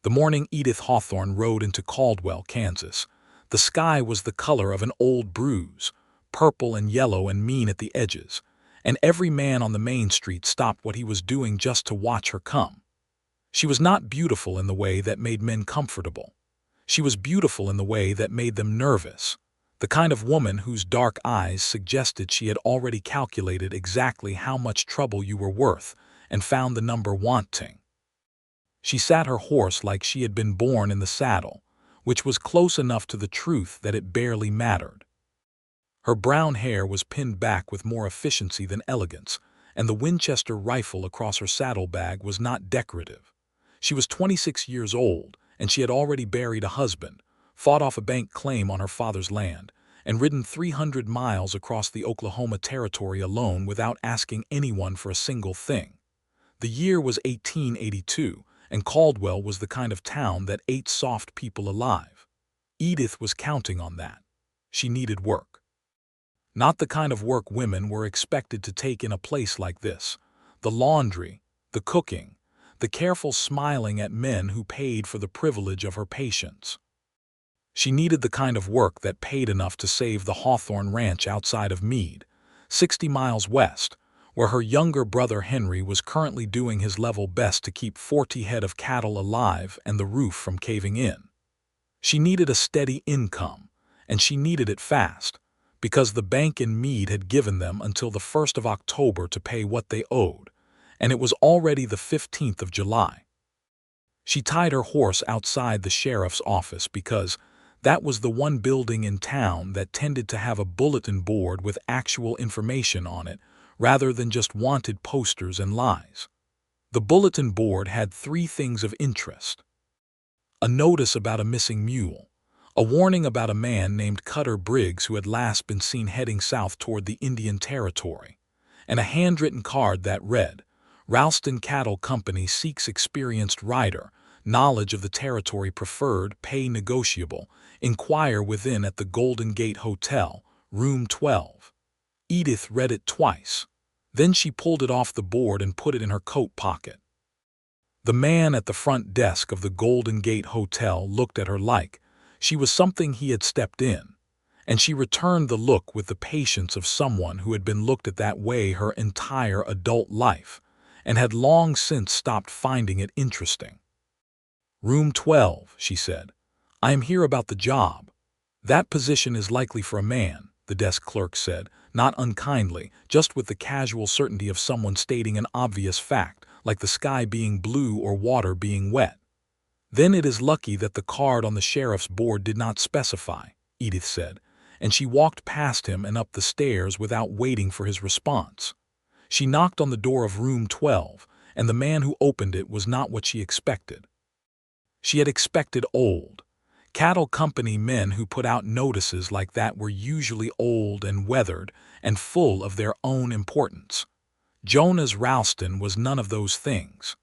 The morning Edith Hawthorne rode into Caldwell, Kansas, the sky was the color of an old bruise, purple and yellow and mean at the edges, and every man on the main street stopped what he was doing just to watch her come. She was not beautiful in the way that made men comfortable. She was beautiful in the way that made them nervous, the kind of woman whose dark eyes suggested she had already calculated exactly how much trouble you were worth and found the number wanting. She sat her horse like she had been born in the saddle, which was close enough to the truth that it barely mattered. Her brown hair was pinned back with more efficiency than elegance, and the Winchester rifle across her saddlebag was not decorative. She was 26 years old, and she had already buried a husband, fought off a bank claim on her father's land, and ridden 300 miles across the Oklahoma Territory alone without asking anyone for a single thing. The year was 1882, and Caldwell was the kind of town that ate soft people alive. Edith was counting on that. She needed work. Not the kind of work women were expected to take in a place like this. The laundry, the cooking, the careful smiling at men who paid for the privilege of her patience. She needed the kind of work that paid enough to save the Hawthorne Ranch outside of Meade, 60 miles west, where her younger brother Henry was currently doing his level best to keep 40 head of cattle alive and the roof from caving in. She needed a steady income, and she needed it fast, because the bank in Meade had given them until the 1st of October to pay what they owed, and it was already the 15th of July. She tied her horse outside the sheriff's office because that was the one building in town that tended to have a bulletin board with actual information on it, rather than just wanted posters and lies. The bulletin board had 3 things of interest: a notice about a missing mule, a warning about a man named Cutter Briggs who had last been seen heading south toward the Indian Territory, and a handwritten card that read, "Ralston Cattle Company seeks experienced rider, knowledge of the territory preferred, pay negotiable, inquire within at the Golden Gate Hotel, room 12. Edith read it twice. Then she pulled it off the board and put it in her coat pocket. The man at the front desk of the Golden Gate Hotel looked at her like she was something he had stepped in, and she returned the look with the patience of someone who had been looked at that way her entire adult life and had long since stopped finding it interesting. "Room 12, she said. "I am here about the job." "That position is likely for a man," the desk clerk said, not unkindly, just with the casual certainty of someone stating an obvious fact, like the sky being blue or water being wet. "Then it is lucky that the card on the sheriff's board did not specify," Edith said, and she walked past him and up the stairs without waiting for his response. She knocked on the door of room 12, and the man who opened it was not what she expected. She had expected old. Cattle company men who put out notices like that were usually old and weathered and full of their own importance. Jonas Ralston was none of those things.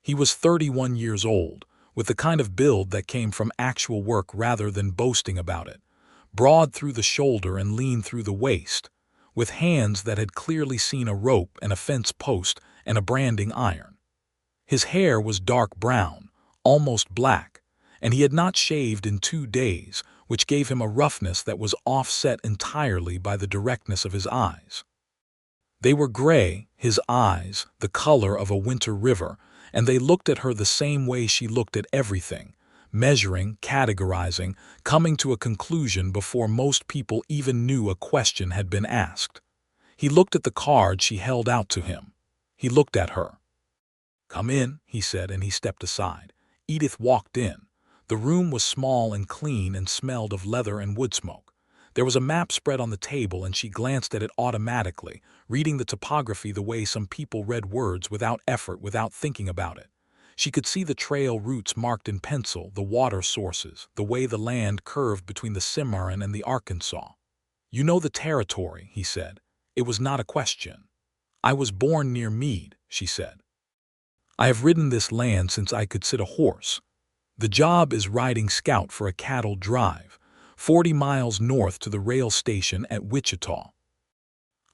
He was 31 years old, with the kind of build that came from actual work rather than boasting about it, broad through the shoulder and lean through the waist, with hands that had clearly seen a rope and a fence post and a branding iron. His hair was dark brown, almost black, and he had not shaved in 2 days, which gave him a roughness that was offset entirely by the directness of his eyes. They were gray, his eyes, the color of a winter river, and they looked at her the same way she looked at everything, measuring, categorizing, coming to a conclusion before most people even knew a question had been asked. He looked at the card she held out to him. He looked at her. "Come in," he said, and he stepped aside. Edith walked in. The room was small and clean and smelled of leather and wood smoke. There was a map spread on the table, and she glanced at it automatically, reading the topography the way some people read words without effort, without thinking about it. She could see the trail routes marked in pencil, the water sources, the way the land curved between the Cimarron and the Arkansas. "You know the territory," he said. It was not a question. "I was born near Meade," she said. "I have ridden this land since I could sit a horse. The job is riding scout for a cattle drive, 40 miles north to the rail station at Wichita.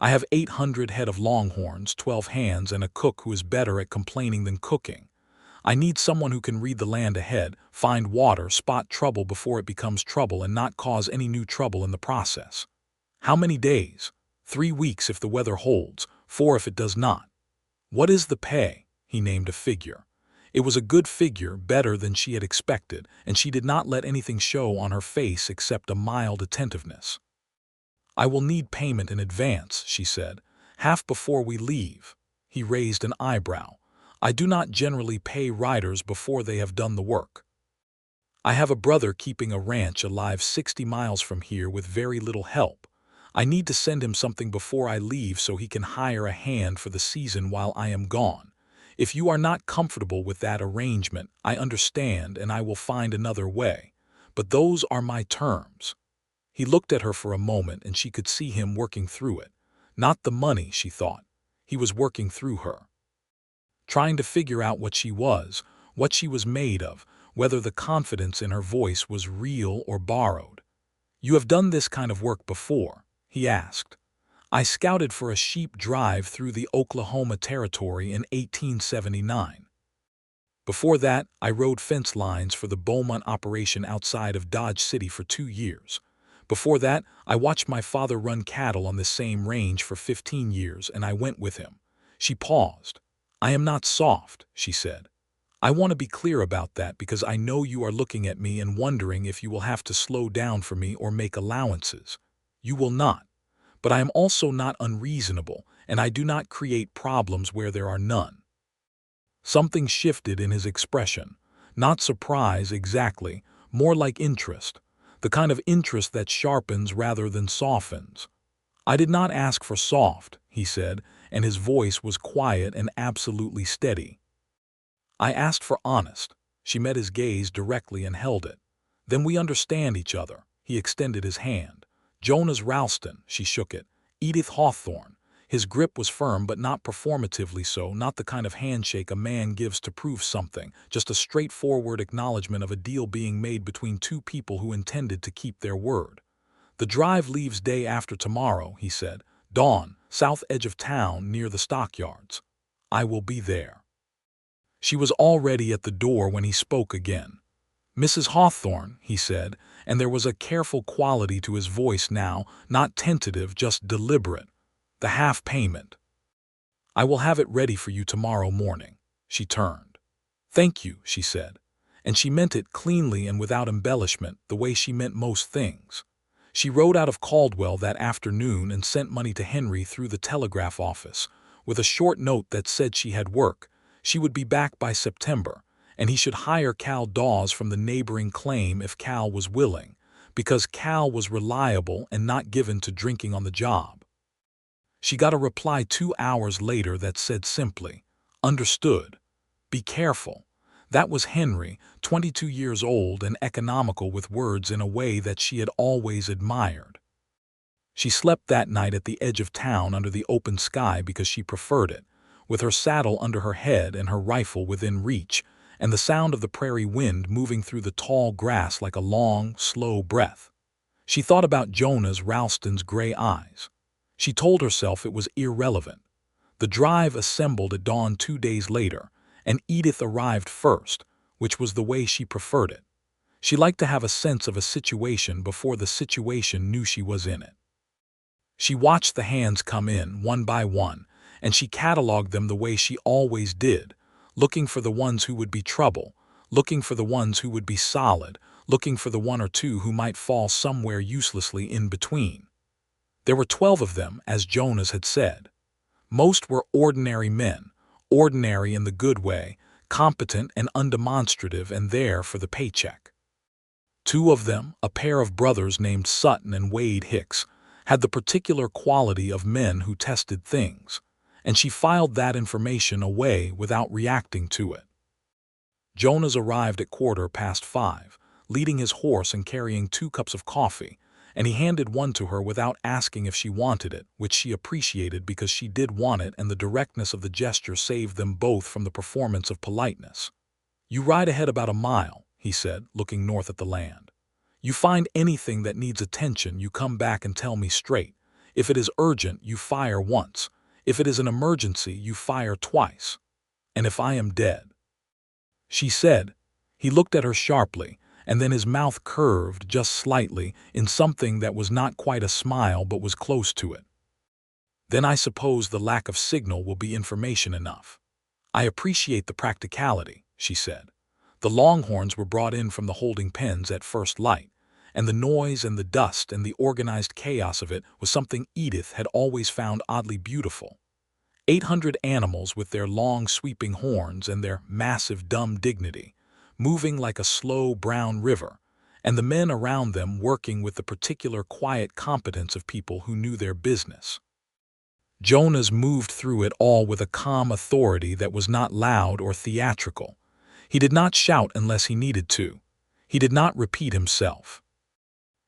I have 800 head of longhorns, 12 hands, and a cook who is better at complaining than cooking. I need someone who can read the land ahead, find water, spot trouble before it becomes trouble, and not cause any new trouble in the process. How many days? 3 weeks if the weather holds, 4 if it does not. What is the pay? He named a figure. It was a good figure, better than she had expected, and she did not let anything show on her face except a mild attentiveness. I will need payment in advance, she said, half before we leave. He raised an eyebrow. I do not generally pay riders before they have done the work. I have a brother keeping a ranch alive 60 miles from here with very little help. I need to send him something before I leave so he can hire a hand for the season while I am gone. If you are not comfortable with that arrangement, I understand and I will find another way. But those are my terms. He looked at her for a moment and she could see him working through it. Not the money, she thought. He was working through her. Trying to figure out what she was made of, whether the confidence in her voice was real or borrowed. You have done this kind of work before? He asked. I scouted for a sheep drive through the Oklahoma Territory in 1879. Before that, I rode fence lines for the Beaumont operation outside of Dodge City for 2 years. Before that, I watched my father run cattle on this same range for 15 years, and I went with him. She paused. I am not soft, she said. I want to be clear about that because I know you are looking at me and wondering if you will have to slow down for me or make allowances. You will not. But I am also not unreasonable, and I do not create problems where there are none. Something shifted in his expression. Not surprise exactly, more like interest. The kind of interest that sharpens rather than softens. I did not ask for soft, he said, and his voice was quiet and absolutely steady. I asked for honest. She met his gaze directly and held it. Then we understand each other. He extended his hand. Jonas Ralston, she shook it. Edith Hawthorne. His grip was firm but not performatively so, not the kind of handshake a man gives to prove something, just a straightforward acknowledgement of a deal being made between two people who intended to keep their word. The drive leaves day after tomorrow, he said. Dawn, south edge of town near the stockyards. I will be there. She was already at the door when he spoke again. Mrs. Hawthorne, he said, and there was a careful quality to his voice now, not tentative, just deliberate. The half payment. I will have it ready for you tomorrow morning. She turned. Thank you, she said. And she meant it cleanly and without embellishment, the way she meant most things. She rode out of Caldwell that afternoon and sent money to Henry through the telegraph office, with a short note that said she had work. She would be back by September, and he should hire Cal Dawes from the neighboring claim if Cal was willing, because Cal was reliable and not given to drinking on the job. She got a reply 2 hours later that said simply, Understood. Be careful. That was Henry, 22 years old and economical with words in a way that she had always admired. She slept that night at the edge of town under the open sky because she preferred it, with her saddle under her head and her rifle within reach, and the sound of the prairie wind moving through the tall grass like a long, slow breath. She thought about Jonas Ralston's gray eyes. She told herself it was irrelevant. The drive assembled at dawn 2 days later, and Edith arrived first, which was the way she preferred it. She liked to have a sense of a situation before the situation knew she was in it. She watched the hands come in, one by one, and she catalogued them the way she always did, looking for the ones who would be trouble, looking for the ones who would be solid, looking for the 1 or 2 who might fall somewhere uselessly in between. There were 12 of them, as Jonas had said. Most were ordinary men, ordinary in the good way, competent and undemonstrative and there for the paycheck. 2 of them, a pair of brothers named Sutton and Wade Hicks, had the particular quality of men who tested things, and she filed that information away without reacting to it. Jonas arrived at 5:15, leading his horse and carrying 2 cups of coffee, and he handed one to her without asking if she wanted it, which she appreciated because she did want it, and the directness of the gesture saved them both from the performance of politeness. You ride ahead about a mile, he said, looking north at the land. You find anything that needs attention, you come back and tell me straight. If it is urgent, you fire once. If it is an emergency, you fire twice. And if I am dead. she said. He looked at her sharply, and then his mouth curved just slightly in something that was not quite a smile but was close to it. Then I suppose the lack of signal will be information enough. I appreciate the practicality, she said. The longhorns were brought in from the holding pens at first light, and the noise and the dust and the organized chaos of it was something Edith had always found oddly beautiful. 800 animals with their long sweeping horns and their massive dumb dignity, moving like a slow brown river, and the men around them working with the particular quiet competence of people who knew their business. Jonas moved through it all with a calm authority that was not loud or theatrical. He did not shout unless he needed to. He did not repeat himself.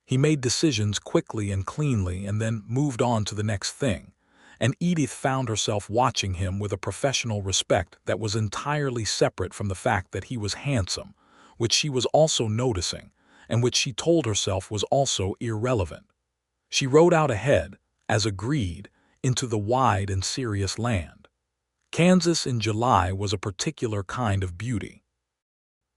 He made decisions quickly and cleanly and then moved on to the next thing, and Edith found herself watching him with a professional respect that was entirely separate from the fact that he was handsome, which she was also noticing, and which she told herself was also irrelevant. She rode out ahead, as agreed, into the wide and serious land. Kansas in July was a particular kind of beauty.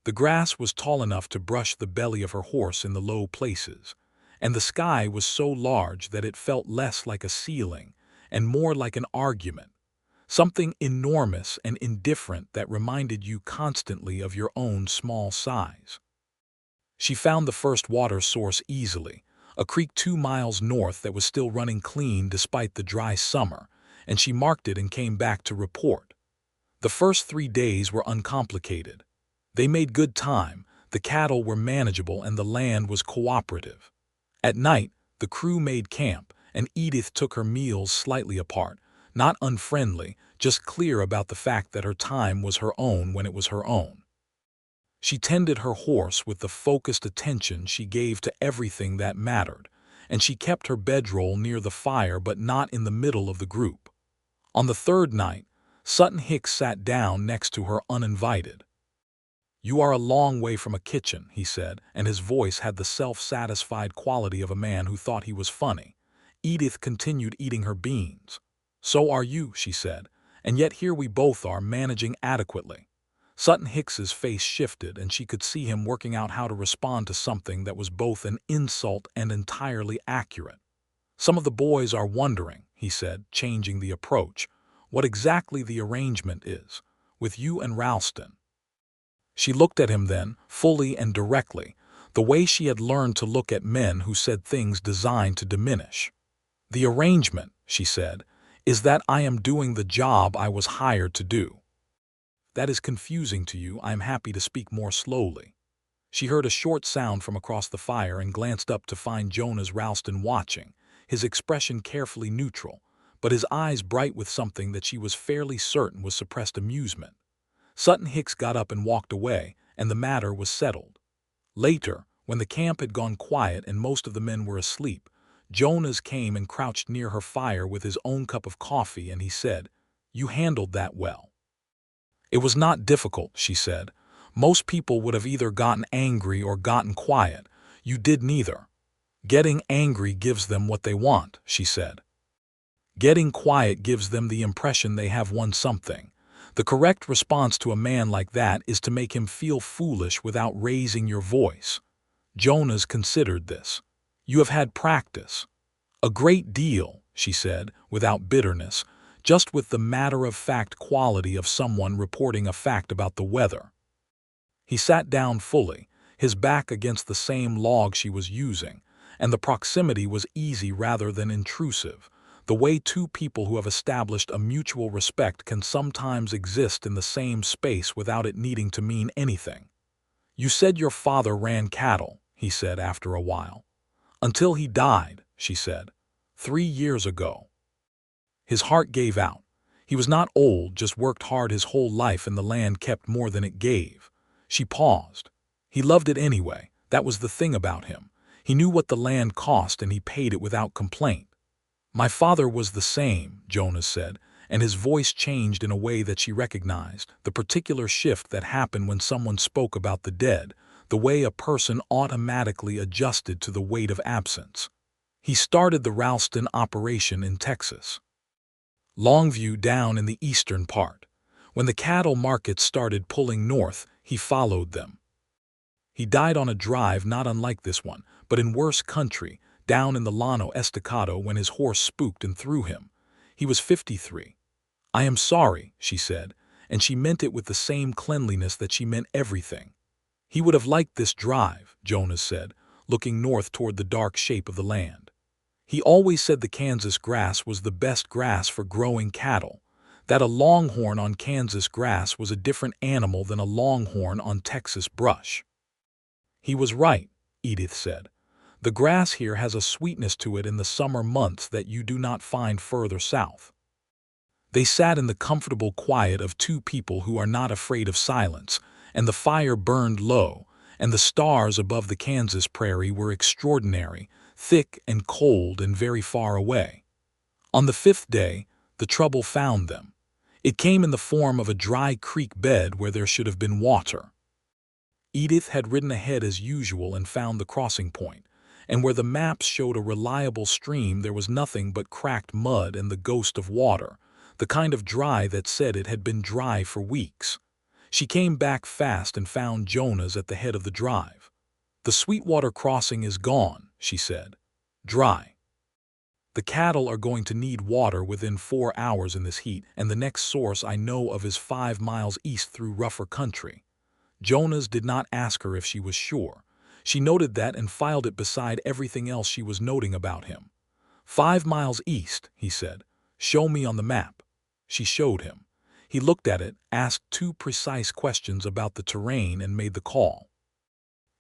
The grass was tall enough to brush the belly of her horse in the low places, and the sky was so large that it felt less like a ceiling and more like an argument, something enormous and indifferent that reminded you constantly of your own small size. She found the first water source easily, a creek 2 miles north that was still running clean despite the dry summer, and she marked it and came back to report. The first 3 days were uncomplicated. They made good time, the cattle were manageable, and the land was cooperative. At night, the crew made camp, and Edith took her meals slightly apart, not unfriendly, just clear about the fact that her time was her own when it was her own. She tended her horse with the focused attention she gave to everything that mattered, and she kept her bedroll near the fire but not in the middle of the group. On the third night, Sutton Hicks sat down next to her uninvited. "You are a long way from a kitchen," he said, and his voice had the self-satisfied quality of a man who thought he was funny. Edith continued eating her beans. "So are you," she said, "and yet here we both are, managing adequately." Sutton Hicks's face shifted, and she could see him working out how to respond to something that was both an insult and entirely accurate. "Some of the boys are wondering," he said, changing the approach, "what exactly the arrangement is, with you and Ralston." She looked at him then, fully and directly, the way she had learned to look at men who said things designed to diminish. "The arrangement," she said, "is that I am doing the job I was hired to do. That is confusing to you. I am happy to speak more slowly." She heard a short sound from across the fire and glanced up to find Jonas Ralston watching, his expression carefully neutral, but his eyes bright with something that she was fairly certain was suppressed amusement. Sutton Hicks got up and walked away, and the matter was settled. Later, when the camp had gone quiet and most of the men were asleep, Jonas came and crouched near her fire with his own cup of coffee, and he said, "You handled that well." "It was not difficult," she said. "Most people would have either gotten angry or gotten quiet. You did neither. Getting angry gives them what they want," she said. "Getting quiet gives them the impression they have won something. The correct response to a man like that is to make him feel foolish without raising your voice." Jonas considered this. "You have had practice." "A great deal," she said, without bitterness, just with the matter-of-fact quality of someone reporting a fact about the weather. He sat down fully, his back against the same log she was using, and the proximity was easy rather than intrusive, the way two people who have established a mutual respect can sometimes exist in the same space without it needing to mean anything. "You said your father ran cattle," he said after a while. "Until he died," she said, 3 years ago." His heart gave out. He was not old, just worked hard his whole life, and the land kept more than it gave. She paused. He loved it anyway. That was the thing about him. He knew what the land cost, and he paid it without complaint. "My father was the same," Jonas said, and his voice changed in a way that she recognized, the particular shift that happened when someone spoke about the dead, the way a person automatically adjusted to the weight of absence. "He started the Ralston operation in Texas. Longview down in the eastern part. When the cattle market started pulling north, He followed them. He died on a drive not unlike this one, but in worse country, down in the Llano Estacado when his horse spooked and threw him. He was 53. "I am sorry," she said, and she meant it with the same cleanliness that she meant everything. "He would have liked this drive," Jonas said, looking north toward the dark shape of the land. "He always said the Kansas grass was the best grass for growing cattle, that a longhorn on Kansas grass was a different animal than a longhorn on Texas brush." "He was right," Edith said. "The grass here has a sweetness to it in the summer months that you do not find further south." They sat in the comfortable quiet of two people who are not afraid of silence, and the fire burned low, and the stars above the Kansas prairie were extraordinary, thick and cold and very far away. On the 5th day, the trouble found them. It came in the form of a dry creek bed where there should have been water. Edith had ridden ahead as usual and found the crossing point, and where the maps showed a reliable stream there was nothing but cracked mud and the ghost of water, the kind of dry that said it had been dry for weeks. She came back fast and found Jonas at the head of the drive. "The Sweetwater crossing is gone," she said. "Dry. The cattle are going to need water within 4 hours in this heat, and the next source I know of is 5 miles east through rougher country." Jonas did not ask her if she was sure. She noted that and filed it beside everything else she was noting about him. 5 miles east," he said. "Show me on the map." She showed him. He looked at it, asked 2 precise questions about the terrain, and made the call.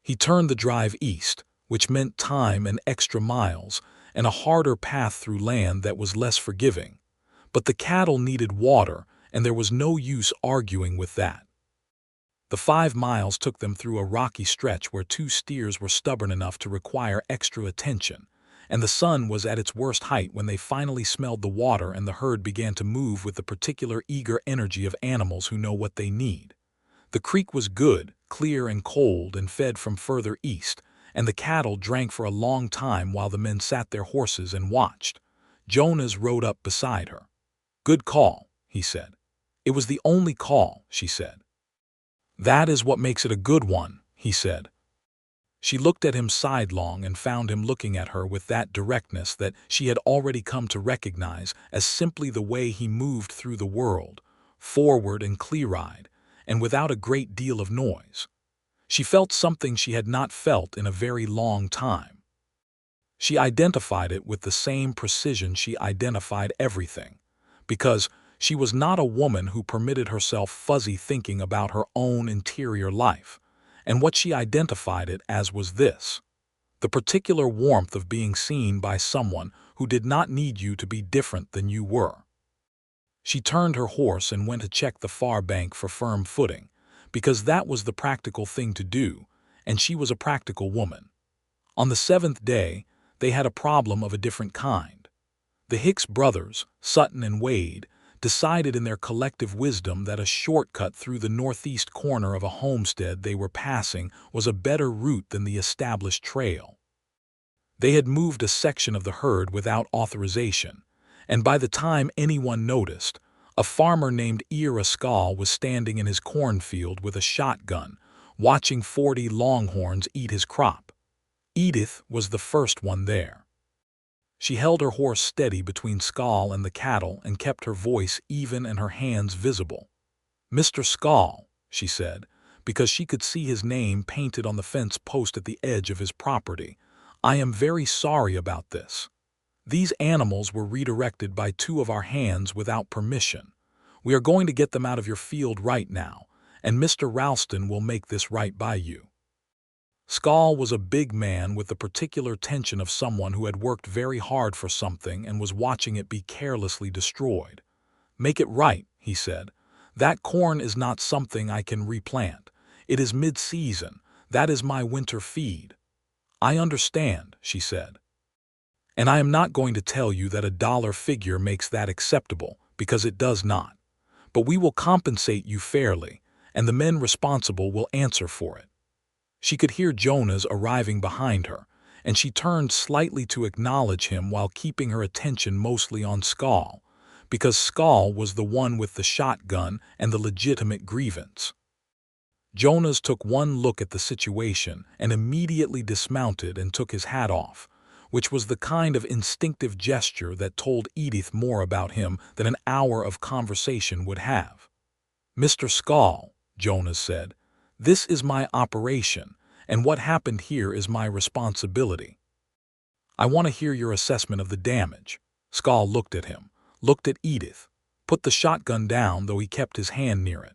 He turned the drive east, which meant time and extra miles, and a harder path through land that was less forgiving. But the cattle needed water, and there was no use arguing with that. The 5 miles took them through a rocky stretch where 2 steers were stubborn enough to require extra attention, and the sun was at its worst height when they finally smelled the water and the herd began to move with the particular eager energy of animals who know what they need. The creek was good, clear and cold, and fed from further east, and the cattle drank for a long time while the men sat their horses and watched. Jonas rode up beside her. "Good call," he said. "It was the only call," she said. "That is what makes it a good one," he said. She looked at him sidelong and found him looking at her with that directness that she had already come to recognize as simply the way he moved through the world, forward and clear-eyed, and without a great deal of noise. She felt something she had not felt in a very long time. She identified it with the same precision she identified everything, because she was not a woman who permitted herself fuzzy thinking about her own interior life, and what she identified it as was this: the particular warmth of being seen by someone who did not need you to be different than you were. She turned her horse and went to check the far bank for firm footing, because that was the practical thing to do, and she was a practical woman. On the 7th day, they had a problem of a different kind. The Hicks brothers, Sutton and Wade, decided in their collective wisdom that a shortcut through the northeast corner of a homestead they were passing was a better route than the established trail. They had moved a section of the herd without authorization, and by the time anyone noticed, a farmer named Ira Skall was standing in his cornfield with a shotgun, watching 40 longhorns eat his crop. Edith was the first one there. She held her horse steady between Skall and the cattle and kept her voice even and her hands visible. "Mr. Skall," she said, because she could see his name painted on the fence post at the edge of his property, "I am very sorry about this. These animals were redirected by 2 of our hands without permission. We are going to get them out of your field right now, and Mr. Ralston will make this right by you." Skall was a big man with the particular tension of someone who had worked very hard for something and was watching it be carelessly destroyed. "Make it right," he said. "That corn is not something I can replant. It is mid-season. That is my winter feed." "I understand," she said. "And I am not going to tell you that a dollar figure makes that acceptable, because it does not. But we will compensate you fairly, and the men responsible will answer for it." She could hear Jonas arriving behind her, and she turned slightly to acknowledge him while keeping her attention mostly on Skall, because Skall was the one with the shotgun and the legitimate grievance. Jonas took one look at the situation and immediately dismounted and took his hat off, which was the kind of instinctive gesture that told Edith more about him than an hour of conversation would have. "Mr. Skull," Jonas said, "this is my operation, and what happened here is my responsibility. I want to hear your assessment of the damage." Skull looked at him, looked at Edith, put the shotgun down, though he kept his hand near it.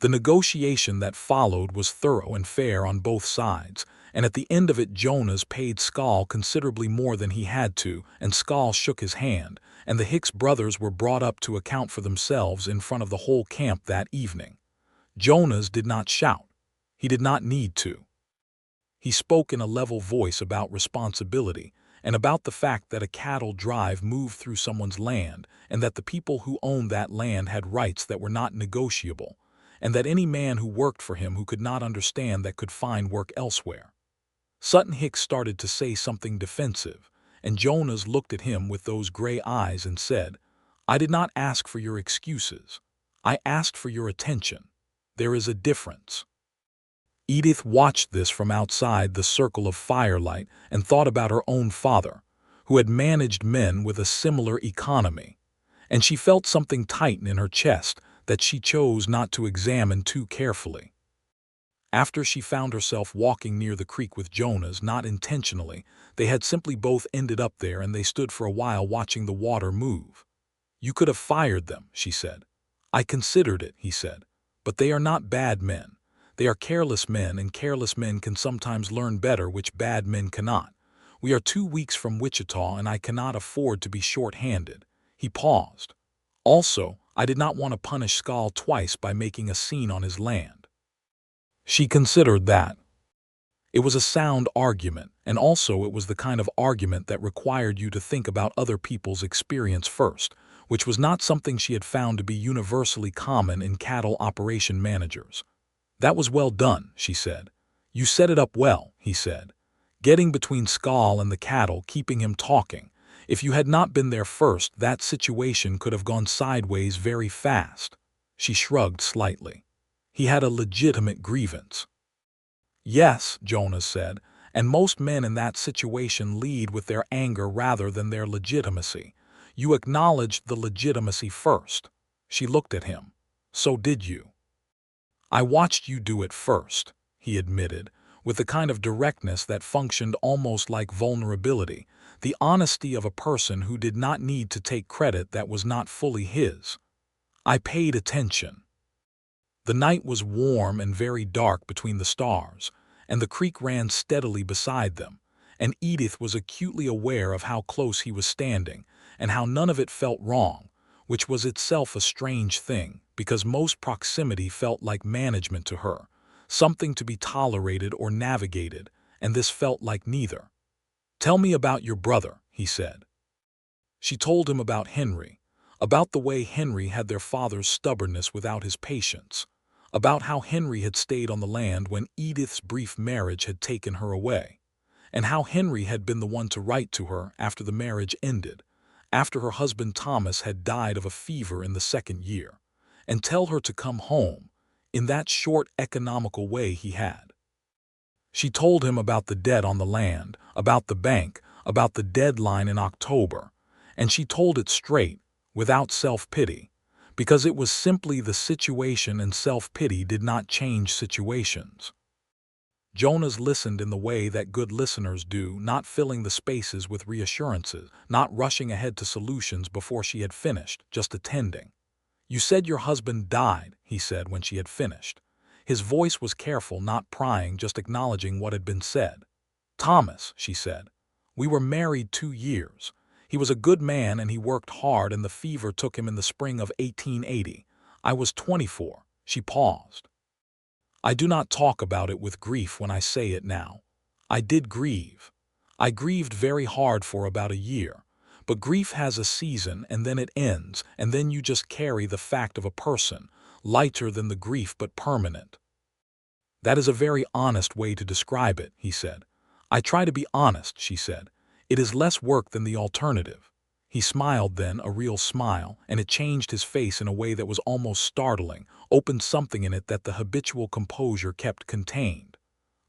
The negotiation that followed was thorough and fair on both sides, and at the end of it Jonas paid Skull considerably more than he had to, and Skull shook his hand, and the Hicks brothers were brought up to account for themselves in front of the whole camp that evening. Jonas did not shout. He did not need to. He spoke in a level voice about responsibility, and about the fact that a cattle drive moved through someone's land, and that the people who owned that land had rights that were not negotiable, and that any man who worked for him who could not understand that could find work elsewhere. Sutton Hicks started to say something defensive, and Jonas looked at him with those gray eyes and said, "I did not ask for your excuses. I asked for your attention. There is a difference." Edith watched this from outside the circle of firelight and thought about her own father, who had managed men with a similar economy, and she felt something tighten in her chest that she chose not to examine too carefully. After she found herself walking near the creek with Jonas, not intentionally, they had simply both ended up there, and they stood for a while watching the water move. "You could have fired them," she said. "I considered it," he said, "but they are not bad men. They are careless men, and careless men can sometimes learn better, which bad men cannot. We are 2 weeks from Wichita, and I cannot afford to be short-handed." He paused. "Also, I did not want to punish Skull twice by making a scene on his land." She considered that. It was a sound argument, and also it was the kind of argument that required you to think about other people's experience first, which was not something she had found to be universally common in cattle operation managers. "That was well done," she said. "You set it up well," he said. "Getting between Skull and the cattle, keeping him talking. If you had not been there first, that situation could have gone sideways very fast." She shrugged slightly. "He had a legitimate grievance." "Yes," Jonas said, "and most men in that situation lead with their anger rather than their legitimacy. You acknowledged the legitimacy first." She looked at him. "So did you." "I watched you do it first," he admitted, with the kind of directness that functioned almost like vulnerability, the honesty of a person who did not need to take credit that was not fully his. "I paid attention." The night was warm and very dark between the stars, and the creek ran steadily beside them, and Edith was acutely aware of how close he was standing, and how none of it felt wrong, which was itself a strange thing, because most proximity felt like management to her, something to be tolerated or navigated, and this felt like neither. "Tell me about your brother," he said. She told him about Henry, about the way Henry had their father's stubbornness without his patience, about how Henry had stayed on the land when Edith's brief marriage had taken her away, and how Henry had been the one to write to her after the marriage ended, after her husband Thomas had died of a fever in the 2nd year, and tell her to come home, in that short economical way he had. She told him about the debt on the land, about the bank, about the deadline in October, and she told it straight, without self-pity, because it was simply the situation, and self-pity did not change situations. Jonas listened in the way that good listeners do, not filling the spaces with reassurances, not rushing ahead to solutions before she had finished, just attending. "You said your husband died," he said when she had finished. His voice was careful, not prying, just acknowledging what had been said. "Thomas," she said. "We were married 2 years. He was a good man and he worked hard, and the fever took him in the spring of 1880. I was 24. She paused. "I do not talk about it with grief when I say it now. I did grieve. I grieved very hard for about a year. But grief has a season, and then it ends, and then you just carry the fact of a person, lighter than the grief but permanent." "That is a very honest way to describe it," he said. "I try to be honest," she said. "It is less work than the alternative." He smiled then, a real smile, and it changed his face in a way that was almost startling, opened something in it that the habitual composure kept contained.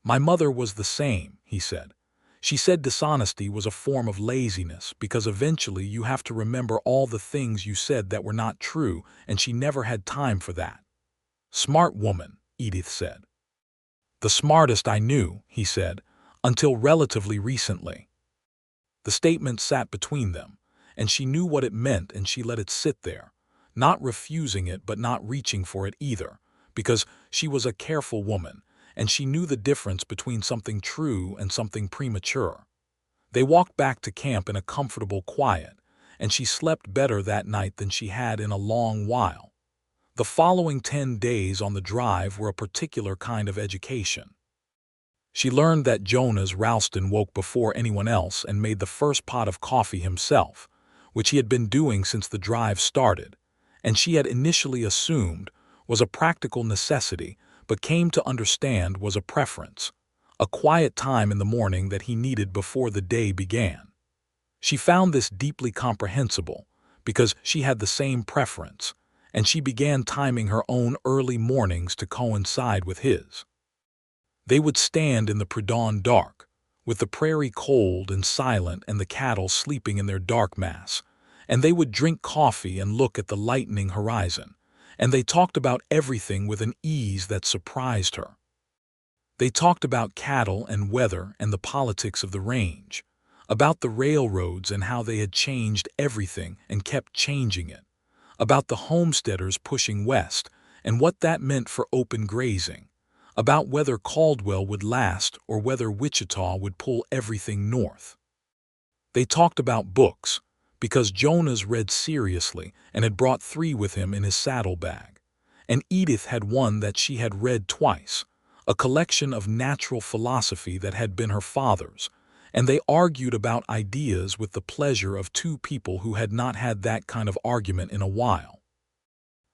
"My mother was the same," he said. "She said dishonesty was a form of laziness because eventually you have to remember all the things you said that were not true, and she never had time for that." "Smart woman," Edith said. "The smartest I knew," he said, "until relatively recently." The statement sat between them, and she knew what it meant and she let it sit there, not refusing it but not reaching for it either, because she was a careful woman, and she knew the difference between something true and something premature. They walked back to camp in a comfortable quiet, and she slept better that night than she had in a long while. The following 10 days on the drive were a particular kind of education. She learned that Jonas Ralston woke before anyone else and made the first pot of coffee himself, which he had been doing since the drive started, and she had initially assumed was a practical necessity but came to understand was a preference, a quiet time in the morning that he needed before the day began. She found this deeply comprehensible because she had the same preference, and she began timing her own early mornings to coincide with his. They would stand in the pre-dawn dark, with the prairie cold and silent and the cattle sleeping in their dark mass, and they would drink coffee and look at the lightening horizon, and they talked about everything with an ease that surprised her. They talked about cattle and weather and the politics of the range, about the railroads and how they had changed everything and kept changing it, about the homesteaders pushing west and what that meant for open grazing, about whether Caldwell would last or whether Wichita would pull everything north. They talked about books, because Jonas read seriously and had brought 3 with him in his saddlebag, and Edith had one that she had read twice, a collection of natural philosophy that had been her father's, and they argued about ideas with the pleasure of 2 people who had not had that kind of argument in a while.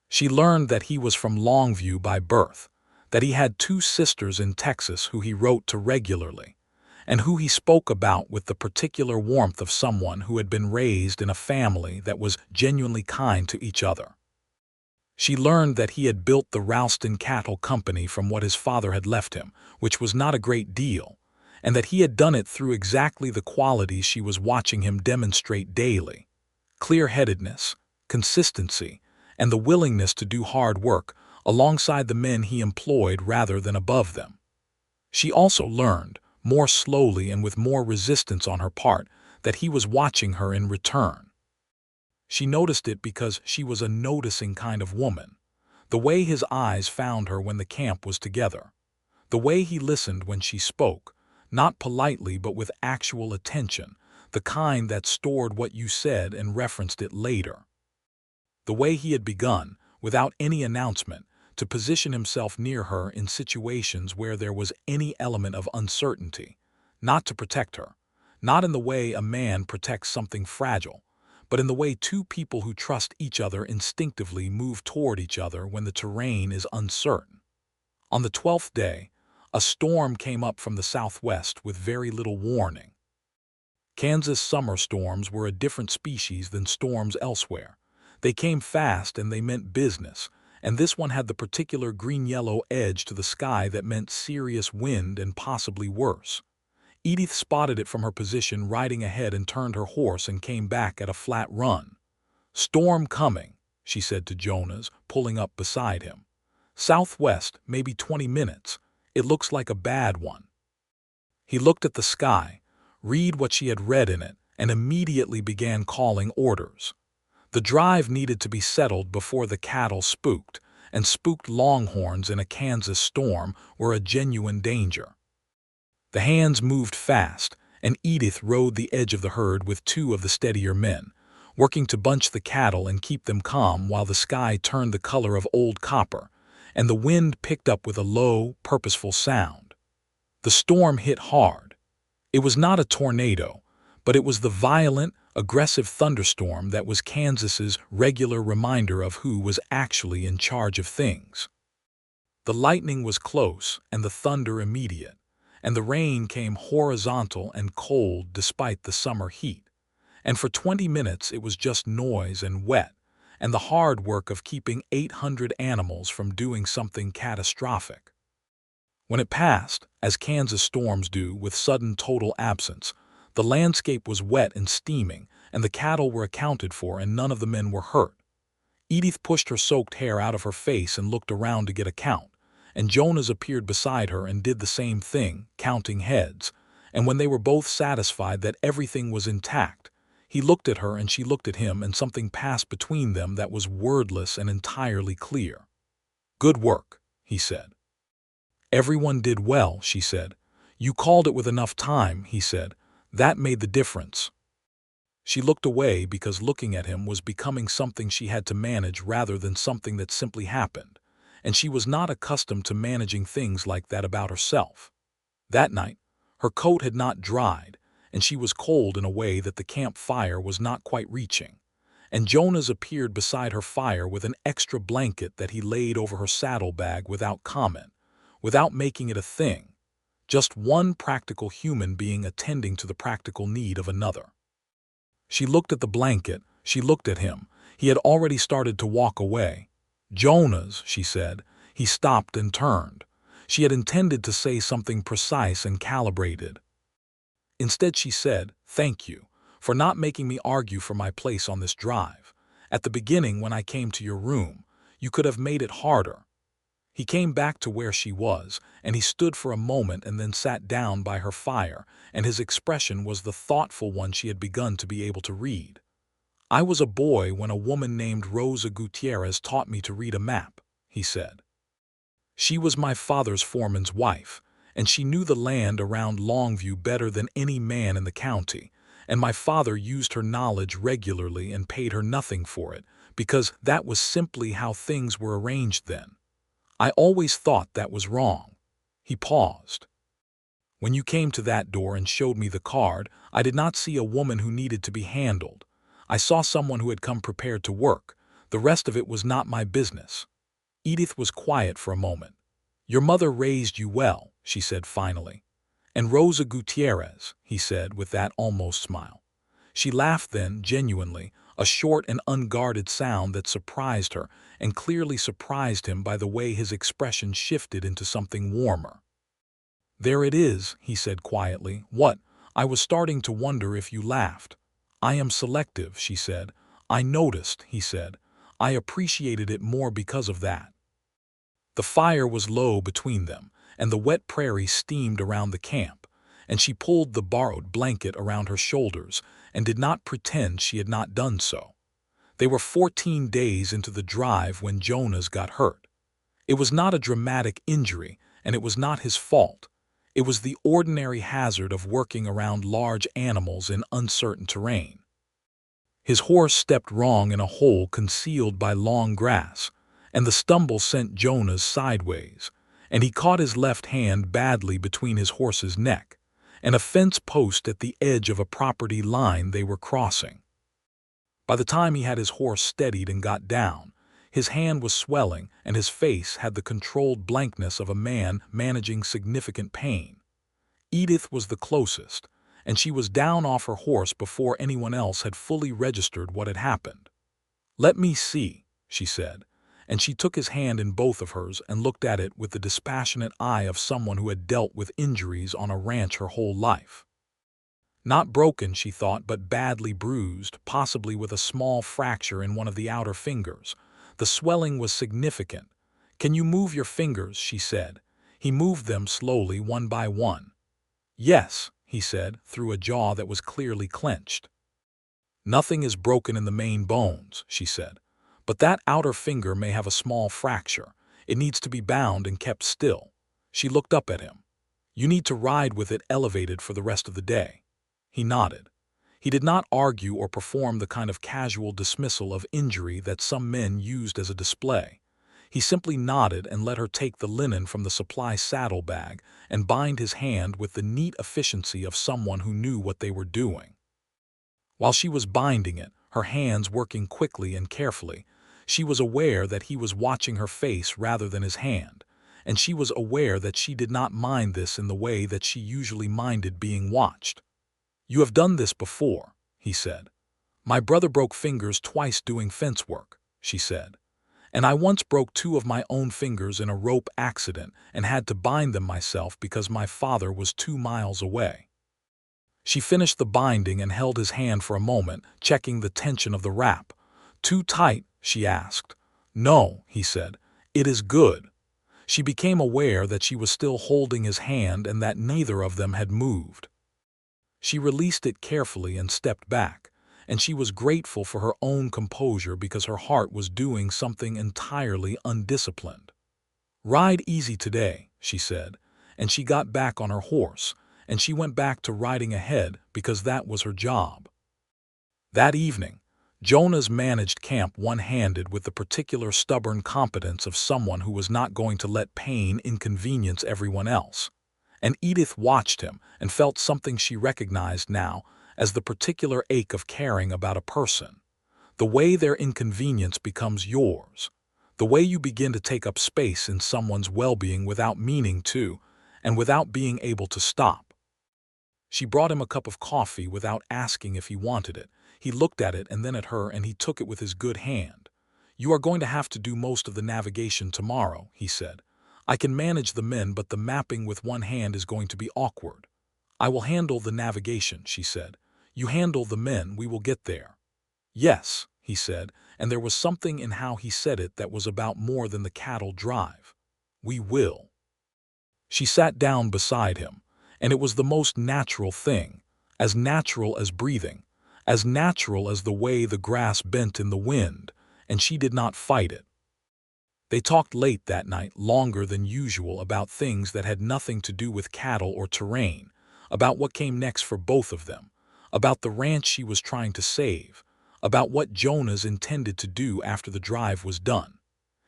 She learned that he was from Longview by birth, that he had 2 sisters in Texas who he wrote to regularly, and who he spoke about with the particular warmth of someone who had been raised in a family that was genuinely kind to each other. She learned that he had built the Ralston Cattle Company from what his father had left him, which was not a great deal, and that he had done it through exactly the qualities she was watching him demonstrate daily: clear-headedness, consistency, and the willingness to do hard work alongside the men he employed rather than above them. She also learned, more slowly and with more resistance on her part, that he was watching her in return. She noticed it because she was a noticing kind of woman, the way his eyes found her when the camp was together, the way he listened when she spoke, not politely but with actual attention, the kind that stored what you said and referenced it later. The way he had begun, without any announcement, to position himself near her in situations where there was any element of uncertainty, not to protect her, not in the way a man protects something fragile, but in the way 2 people who trust each other instinctively move toward each other when the terrain is uncertain. On the 12th day, a storm came up from the southwest with very little warning. Kansas summer storms were a different species than storms elsewhere. They came fast and they meant business, and this one had the particular green-yellow edge to the sky that meant serious wind and possibly worse. Edith spotted it from her position riding ahead and turned her horse and came back at a flat run. "Storm coming," she said to Jonas, pulling up beside him. "Southwest, maybe 20 minutes. It looks like a bad one." He looked at the sky, read what she had read in it, and immediately began calling orders. The drive needed to be settled before the cattle spooked, and spooked longhorns in a Kansas storm were a genuine danger. The hands moved fast, and Edith rode the edge of the herd with 2 of the steadier men, working to bunch the cattle and keep them calm while the sky turned the color of old copper, and the wind picked up with a low, purposeful sound. The storm hit hard. It was not a tornado, but it was the violent, aggressive thunderstorm that was Kansas's regular reminder of who was actually in charge of things. The lightning was close and the thunder immediate, and the rain came horizontal and cold despite the summer heat, And for 20 minutes it was just noise and wet, and the hard work of keeping 800 animals from doing something catastrophic. When it passed, as Kansas storms do with sudden total absence, the landscape was wet and steaming, and the cattle were accounted for and none of the men were hurt. Edith pushed her soaked hair out of her face and looked around to get a count, and Jonas appeared beside her and did the same thing, counting heads, and when they were both satisfied that everything was intact, he looked at her and she looked at him, and something passed between them that was wordless and entirely clear. "Good work," he said. "Everyone did well," she said. "You called it with enough time," he said. "That made the difference." She looked away because looking at him was becoming something she had to manage rather than something that simply happened, and she was not accustomed to managing things like that about herself. That night, her coat had not dried, and she was cold in a way that the camp fire was not quite reaching, and Jonas appeared beside her fire with an extra blanket that he laid over her saddlebag without comment, without making it a thing, just one practical human being attending to the practical need of another. She looked at the blanket, she looked at him. He had already started to walk away. "Jonas," she said. He stopped and turned. She had intended to say something precise and calibrated. Instead she said, "Thank you for not making me argue for my place on this drive. At the beginning when I came to your room, you could have made it harder." He came back to where she was, and he stood for a moment and then sat down by her fire, and his expression was the thoughtful one she had begun to be able to read. "I was a boy when a woman named Rosa Gutierrez taught me to read a map," he said. "She was my father's foreman's wife, and she knew the land around Longview better than any man in the county, and my father used her knowledge regularly and paid her nothing for it, because that was simply how things were arranged then. I always thought that was wrong." He paused. "When you came to that door and showed me the card, I did not see a woman who needed to be handled. I saw someone who had come prepared to work. The rest of it was not my business." Edith was quiet for a moment. "Your mother raised you well," she said finally. "And Rosa Gutierrez," he said with that almost smile. She laughed then, genuinely, a short and unguarded sound that surprised her, and clearly surprised him by the way his expression shifted into something warmer. "There it is," he said quietly. "What? I was starting to wonder if you laughed." "I am selective," she said. "I noticed," he said. "I appreciated it more because of that." The fire was low between them, and the wet prairie steamed around the camp, and she pulled the borrowed blanket around her shoulders and did not pretend she had not done so. They were 14 days into the drive when Jonas got hurt. It was not a dramatic injury, and it was not his fault. It was the ordinary hazard of working around large animals in uncertain terrain. His horse stepped wrong in a hole concealed by long grass, and the stumble sent Jonas sideways, and he caught his left hand badly between his horse's neck and a fence post at the edge of a property line they were crossing. By the time he had his horse steadied and got down, his hand was swelling and his face had the controlled blankness of a man managing significant pain. Edith was the closest, and she was down off her horse before anyone else had fully registered what had happened. "Let me see," she said, and she took his hand in both of hers and looked at it with the dispassionate eye of someone who had dealt with injuries on a ranch her whole life. Not broken, she thought, but badly bruised, possibly with a small fracture in one of the outer fingers. The swelling was significant. "Can you move your fingers?" she said. He moved them slowly, one by one. "Yes," he said, through a jaw that was clearly clenched. "Nothing is broken in the main bones," she said. "But that outer finger may have a small fracture. It needs to be bound and kept still." She looked up at him. "You need to ride with it elevated for the rest of the day." He nodded. He did not argue or perform the kind of casual dismissal of injury that some men used as a display. He simply nodded and let her take the linen from the supply saddlebag and bind his hand with the neat efficiency of someone who knew what they were doing. While she was binding it, her hands working quickly and carefully, she was aware that he was watching her face rather than his hand, and she was aware that she did not mind this in the way that she usually minded being watched. "You have done this before," he said. "My brother broke fingers twice doing fence work," she said. "And I once broke 2 of my own fingers in a rope accident and had to bind them myself because my father was 2 miles away." She finished the binding and held his hand for a moment, checking the tension of the wrap. "Too tight?" she asked. "No," he said. "It is good." She became aware that she was still holding his hand and that neither of them had moved. She released it carefully and stepped back, and she was grateful for her own composure because her heart was doing something entirely undisciplined. "Ride easy today," she said, and she got back on her horse, and she went back to riding ahead because that was her job. That evening, Jonas managed camp one-handed with the particular stubborn competence of someone who was not going to let pain inconvenience everyone else. And Edith watched him and felt something she recognized now as the particular ache of caring about a person. The way their inconvenience becomes yours. The way you begin to take up space in someone's well-being without meaning to, and without being able to stop. She brought him a cup of coffee without asking if he wanted it. He looked at it and then at her, and he took it with his good hand. "You are going to have to do most of the navigation tomorrow," he said. "I can manage the men, but the mapping with one hand is going to be awkward." "I will handle the navigation," she said. "You handle the men, we will get there." "Yes," he said, and there was something in how he said it that was about more than the cattle drive. "We will." She sat down beside him, and it was the most natural thing, as natural as breathing, as natural as the way the grass bent in the wind, and she did not fight it. They talked late that night, longer than usual, about things that had nothing to do with cattle or terrain, about what came next for both of them, about the ranch she was trying to save, about what Jonas intended to do after the drive was done.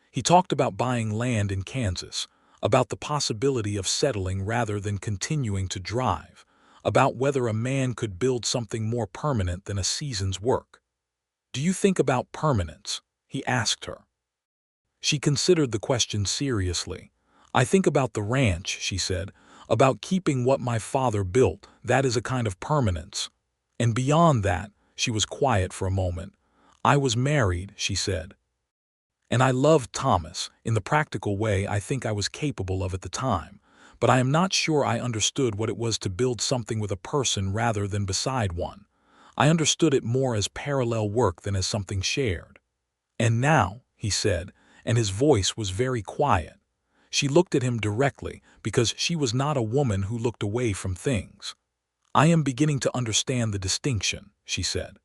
He talked about buying land in Kansas, about the possibility of settling rather than continuing to drive, about whether a man could build something more permanent than a season's work. "Do you think about permanence?" he asked her. She considered the question seriously. "I think about the ranch," she said, "about keeping what my father built. That is a kind of permanence. And beyond that," she was quiet for a moment. "I was married," she said. "And I loved Thomas, in the practical way I think I was capable of at the time, but I am not sure I understood what it was to build something with a person rather than beside one. I understood it more as parallel work than as something shared." "And now," he said, and his voice was very quiet. She looked at him directly because she was not a woman who looked away from things. "I am beginning to understand the distinction," she said.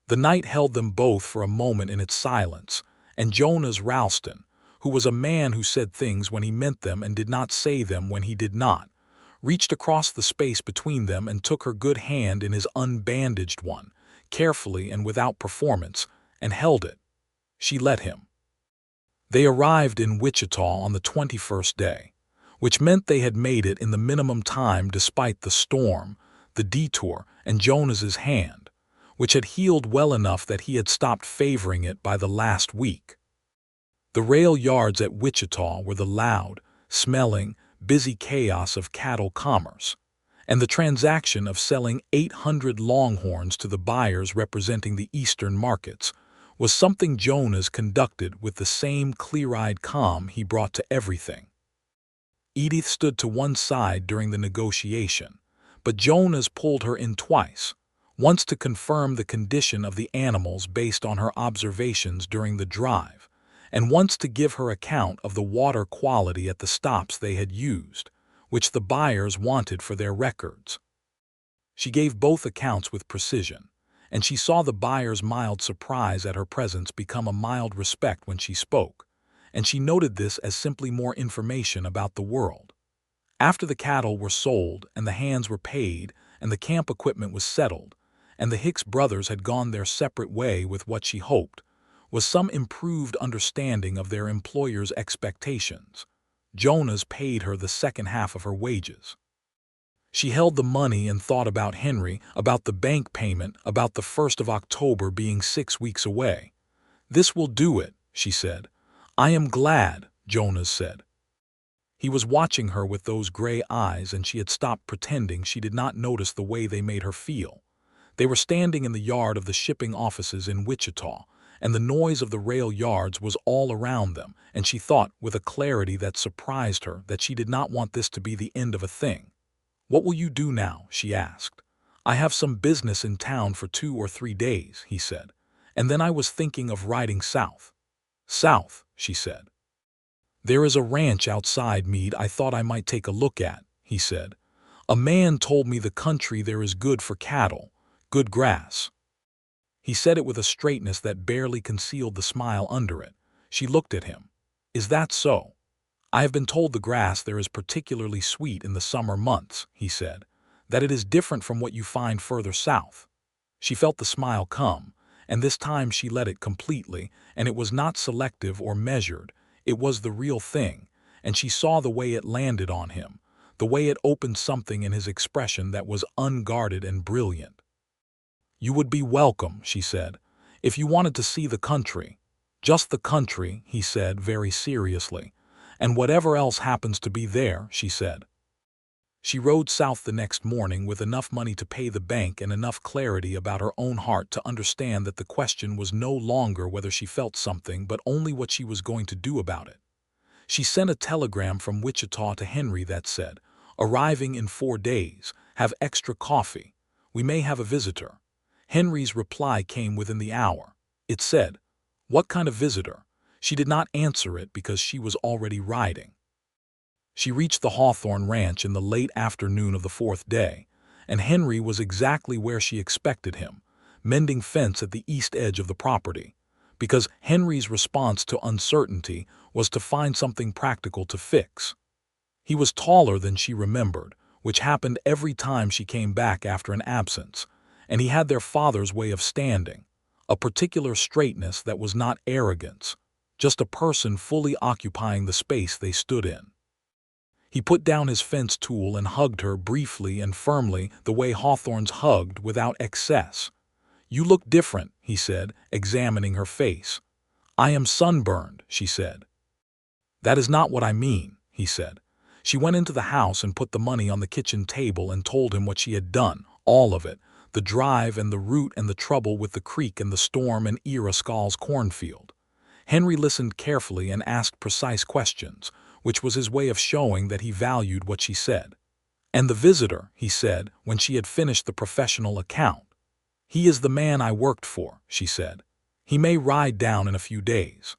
The night held them both for a moment in its silence, and Jonas Ralston, who was a man who said things when he meant them and did not say them when he did not, reached across the space between them and took her good hand in his unbandaged one, carefully and without performance, and held it. She let him. They arrived in Wichita on the 21st day, which meant they had made it in the minimum time despite the storm, the detour, and Jonas's hand, which had healed well enough that he had stopped favoring it by the last week. The rail yards at Wichita were the loud, smelling, busy chaos of cattle commerce, and the transaction of selling 800 Longhorns to the buyers representing the eastern markets was something Jonas conducted with the same clear-eyed calm he brought to everything. Edith stood to one side during the negotiation, but Jonas pulled her in twice, once to confirm the condition of the animals based on her observations during the drive, and once to give her account of the water quality at the stops they had used, which the buyers wanted for their records. She gave both accounts with precision, and she saw the buyer's mild surprise at her presence become a mild respect when she spoke, and she noted this as simply more information about the world. After the cattle were sold and the hands were paid and the camp equipment was settled, and the Hicks brothers had gone their separate way with what she hoped was some improved understanding of their employer's expectations, Jonas paid her the second half of her wages. She held the money and thought about Henry, about the bank payment, about the 1st of October being 6 weeks away. "This will do it," she said. "I am glad," Jonas said. He was watching her with those gray eyes, and she had stopped pretending she did not notice the way they made her feel. They were standing in the yard of the shipping offices in Wichita, and the noise of the rail yards was all around them, and she thought, with a clarity that surprised her, that she did not want this to be the end of a thing. "What will you do now?" she asked. "I have some business in town for 2 or 3 days," he said, "and then I was thinking of riding south." "South," she said. "There is a ranch outside Meade I thought I might take a look at," he said. "A man told me the country there is good for cattle, good grass." He said it with a straightness that barely concealed the smile under it. She looked at him. "Is that so?" "I have been told the grass there is particularly sweet in the summer months," he said, "that it is different from what you find further south." She felt the smile come, and this time she let it completely, and it was not selective or measured. It was the real thing, and she saw the way it landed on him, the way it opened something in his expression that was unguarded and brilliant. "You would be welcome," she said, "if you wanted to see the country." "Just the country," he said very seriously. "And whatever else happens to be there," she said. She rode south the next morning with enough money to pay the bank and enough clarity about her own heart to understand that the question was no longer whether she felt something but only what she was going to do about it. She sent a telegram from Wichita to Henry that said, "Arriving in 4 days. Have extra coffee. We may have a visitor." Henry's reply came within the hour. It said, "What kind of visitor?" She did not answer it because she was already riding. She reached the Hawthorne ranch in the late afternoon of the 4th day, and Henry was exactly where she expected him, mending fence at the east edge of the property, because Henry's response to uncertainty was to find something practical to fix. He was taller than she remembered, which happened every time she came back after an absence, and he had their father's way of standing, a particular straightness that was not arrogance, just a person fully occupying the space they stood in. He put down his fence tool and hugged her briefly and firmly, the way Hawthorne's hugged without excess. "You look different," he said, examining her face. "I am sunburned," she said. "That is not what I mean," he said. She went into the house and put the money on the kitchen table and told him what she had done, all of it, the drive and the route and the trouble with the creek and the storm and Iriscal's cornfield. Henry listened carefully and asked precise questions, which was his way of showing that he valued what she said. "And the visitor," he said, when she had finished the professional account. "He is the man I worked for," she said. "He may ride down in a few days.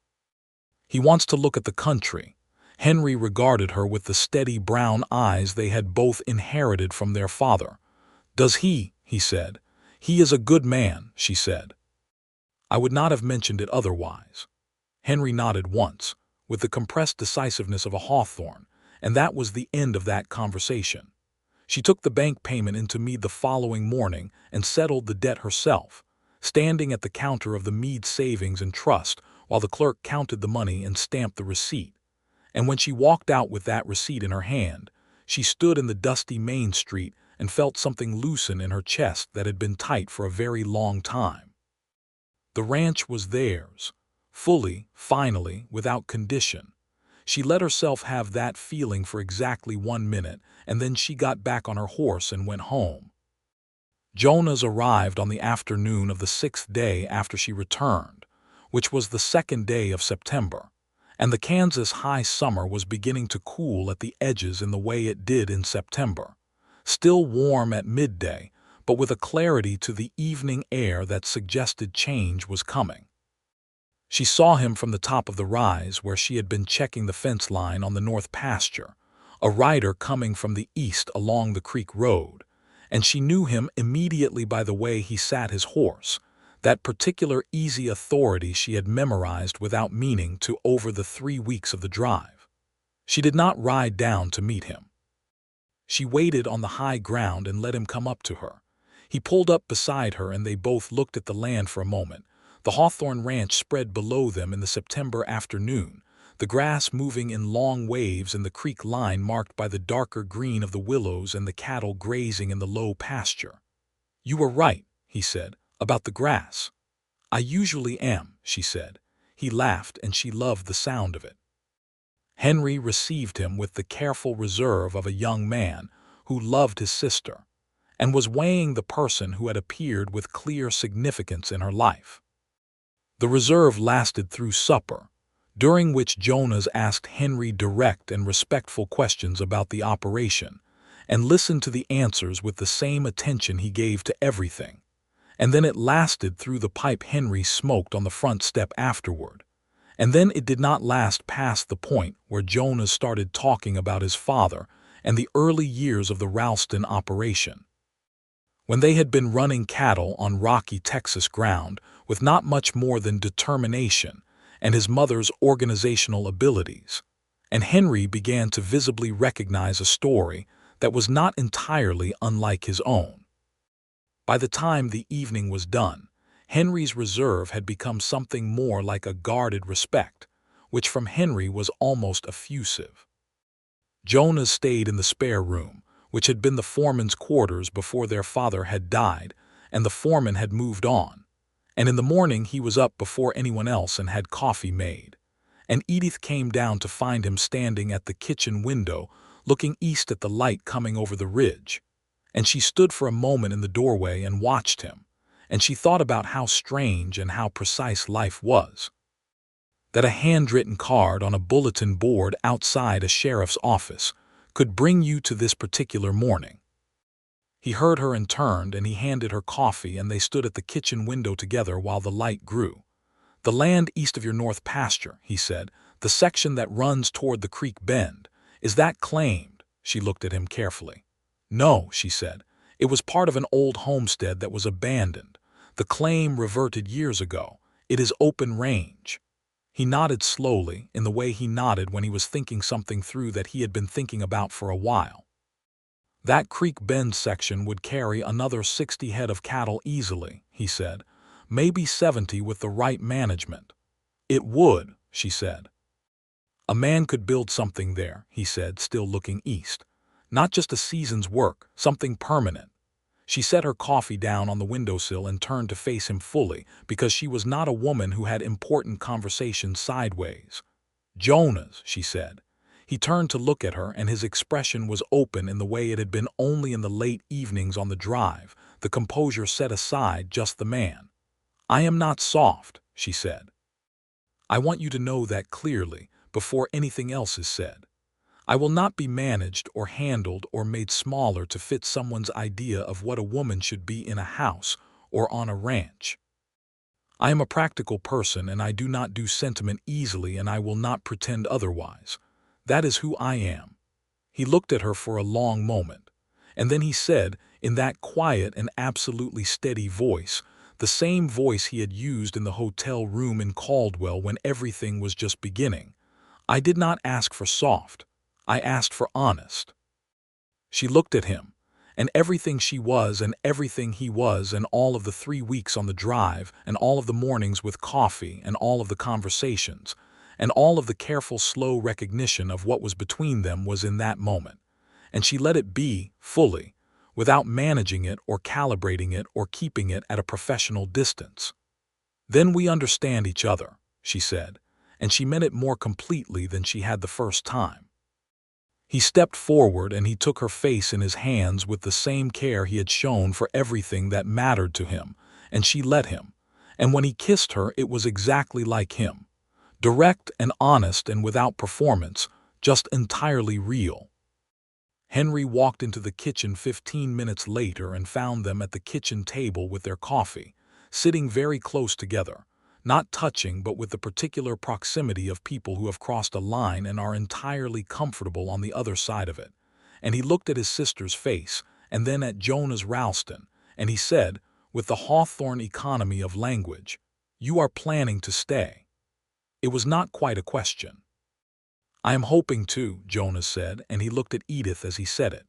He wants to look at the country." Henry regarded her with the steady brown eyes they had both inherited from their father. "Does he?" he said. "He is a good man," she said. "I would not have mentioned it otherwise." Henry nodded once, with the compressed decisiveness of a Hawthorne, and that was the end of that conversation. She took the bank payment into Meade the following morning and settled the debt herself, standing at the counter of the Meade Savings and Trust while the clerk counted the money and stamped the receipt. And when she walked out with that receipt in her hand, she stood in the dusty Main Street and felt something loosen in her chest that had been tight for a very long time. The ranch was theirs, fully, finally, without condition. She let herself have that feeling for exactly 1 minute, and then she got back on her horse and went home. Jonas arrived on the afternoon of the 6th day after she returned, which was the 2nd day of September, and the Kansas high summer was beginning to cool at the edges in the way it did in September, still warm at midday, but with a clarity to the evening air that suggested change was coming. She saw him from the top of the rise where she had been checking the fence line on the north pasture, a rider coming from the east along the creek road, and she knew him immediately by the way he sat his horse, that particular easy authority she had memorized without meaning to over the 3 weeks of the drive. She did not ride down to meet him. She waited on the high ground and let him come up to her. He pulled up beside her and they both looked at the land for a moment. The Hawthorne ranch spread below them in the September afternoon, the grass moving in long waves and the creek line marked by the darker green of the willows and the cattle grazing in the low pasture. "You were right," he said, "about the grass." "I usually am," she said. He laughed and she loved the sound of it. Henry received him with the careful reserve of a young man who loved his sister, and was weighing the person who had appeared with clear significance in her life. The reserve lasted through supper, during which Jonas asked Henry direct and respectful questions about the operation, and listened to the answers with the same attention he gave to everything. And then it lasted through the pipe Henry smoked on the front step afterward. And then it did not last past the point where Jonas started talking about his father and the early years of the Ralston operation. When they had been running cattle on rocky Texas ground with not much more than determination and his mother's organizational abilities, and Henry began to visibly recognize a story that was not entirely unlike his own. By the time the evening was done, Henry's reserve had become something more like a guarded respect, which from Henry was almost effusive. Jonas stayed in the spare room, which had been the foreman's quarters before their father had died, and the foreman had moved on. And in the morning he was up before anyone else and had coffee made. And Edith came down to find him standing at the kitchen window, looking east at the light coming over the ridge. And she stood for a moment in the doorway and watched him, and she thought about how strange and how precise life was. That a handwritten card on a bulletin board outside a sheriff's office could bring you to this particular morning. He heard her and turned, and he handed her coffee, and they stood at the kitchen window together while the light grew. "The land east of your north pasture," he said, "the section that runs toward the creek bend, is that claimed?" She looked at him carefully. "No," she said. "It was part of an old homestead that was abandoned. The claim reverted years ago. It is open range." He nodded slowly, in the way he nodded when he was thinking something through that he had been thinking about for a while. "That Creek Bend section would carry another 60 head of cattle easily," he said. "Maybe 70 with the right management." "It would," she said. "A man could build something there," he said, still looking east. "Not just a season's work, something permanent." She set her coffee down on the windowsill and turned to face him fully, because she was not a woman who had important conversations sideways. "Jonas," she said. He turned to look at her, and his expression was open in the way it had been only in the late evenings on the drive, the composure set aside, just the man. "I am not soft," she said. "I want you to know that clearly, before anything else is said. I will not be managed or handled or made smaller to fit someone's idea of what a woman should be in a house or on a ranch. I am a practical person, and I do not do sentiment easily, and I will not pretend otherwise. That is who I am." He looked at her for a long moment, and then he said, in that quiet and absolutely steady voice, the same voice he had used in the hotel room in Caldwell when everything was just beginning, "I did not ask for soft. I asked for honest." She looked at him, and everything she was and everything he was, and all of the 3 weeks on the drive, and all of the mornings with coffee, and all of the conversations, and all of the careful, slow recognition of what was between them was in that moment, and she let it be, fully, without managing it or calibrating it or keeping it at a professional distance. "Then we understand each other," she said, and she meant it more completely than she had the first time. He stepped forward, and he took her face in his hands with the same care he had shown for everything that mattered to him, and she let him, and when he kissed her it was exactly like him. Direct and honest and without performance, just entirely real. Henry walked into the kitchen 15 minutes later and found them at the kitchen table with their coffee, sitting very close together, not touching but with the particular proximity of people who have crossed a line and are entirely comfortable on the other side of it. And he looked at his sister's face, and then at Jonas Ralston, and he said, with the Hawthorne economy of language, "You are planning to stay." It was not quite a question. "I am hoping to," Jonas said, and he looked at Edith as he said it.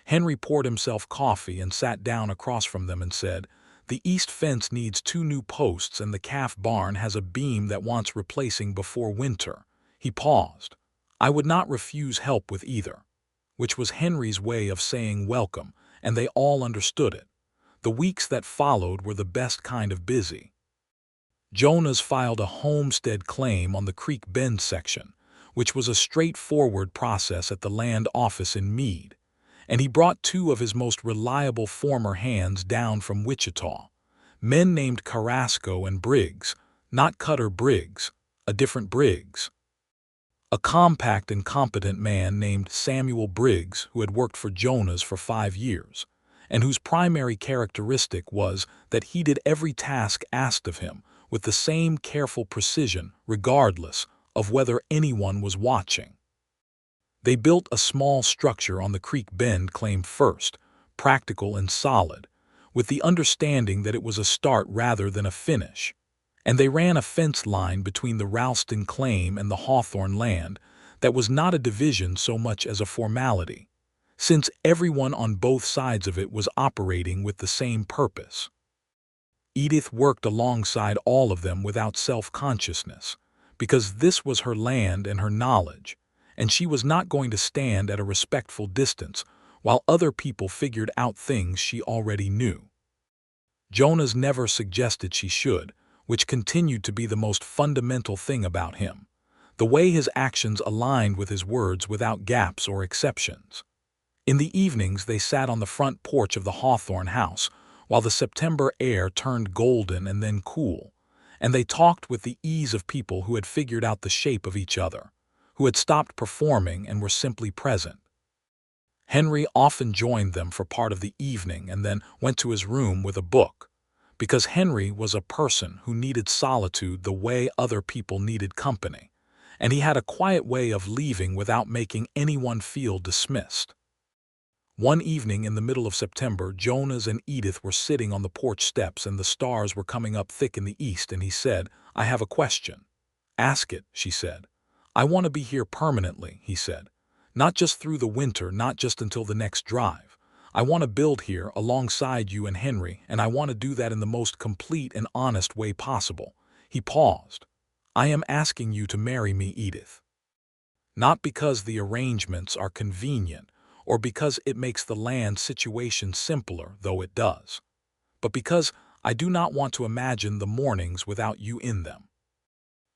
Henry poured himself coffee and sat down across from them and said, "The east fence needs 2 new posts, and the calf barn has a beam that wants replacing before winter." He paused. "I would not refuse help with either," which was Henry's way of saying welcome, and they all understood it. The weeks that followed were the best kind of busy. Jonas filed a homestead claim on the Creek Bend section, which was a straightforward process at the land office in Meade, and he brought two of his most reliable former hands down from Wichita, men named Carrasco and Briggs, not Cutter Briggs, a different Briggs. A compact and competent man named Samuel Briggs, who had worked for Jonas for 5 years, and whose primary characteristic was that he did every task asked of him with the same careful precision, regardless of whether anyone was watching. They built a small structure on the creek bend claimed first, practical and solid, with the understanding that it was a start rather than a finish. And they ran a fence line between the Ralston claim and the Hawthorne land that was not a division so much as a formality, since everyone on both sides of it was operating with the same purpose. Edith worked alongside all of them without self-consciousness, because this was her land and her knowledge, and she was not going to stand at a respectful distance while other people figured out things she already knew. Jonas never suggested she should, which continued to be the most fundamental thing about him, the way his actions aligned with his words without gaps or exceptions. In the evenings they sat on the front porch of the Hawthorne house while the September air turned golden and then cool, and they talked with the ease of people who had figured out the shape of each other, who had stopped performing and were simply present. Henry often joined them for part of the evening and then went to his room with a book, because Henry was a person who needed solitude the way other people needed company, and he had a quiet way of leaving without making anyone feel dismissed. One evening in the middle of September, Jonas and Edith were sitting on the porch steps and the stars were coming up thick in the east, and he said, "I have a question." "Ask it," she said. "I want to be here permanently," he said. "Not just through the winter, not just until the next drive. I want to build here alongside you and Henry, and I want to do that in the most complete and honest way possible." He paused. "I am asking you to marry me, Edith. Not because the arrangements are convenient or because it makes the land situation simpler, though it does, but because I do not want to imagine the mornings without you in them.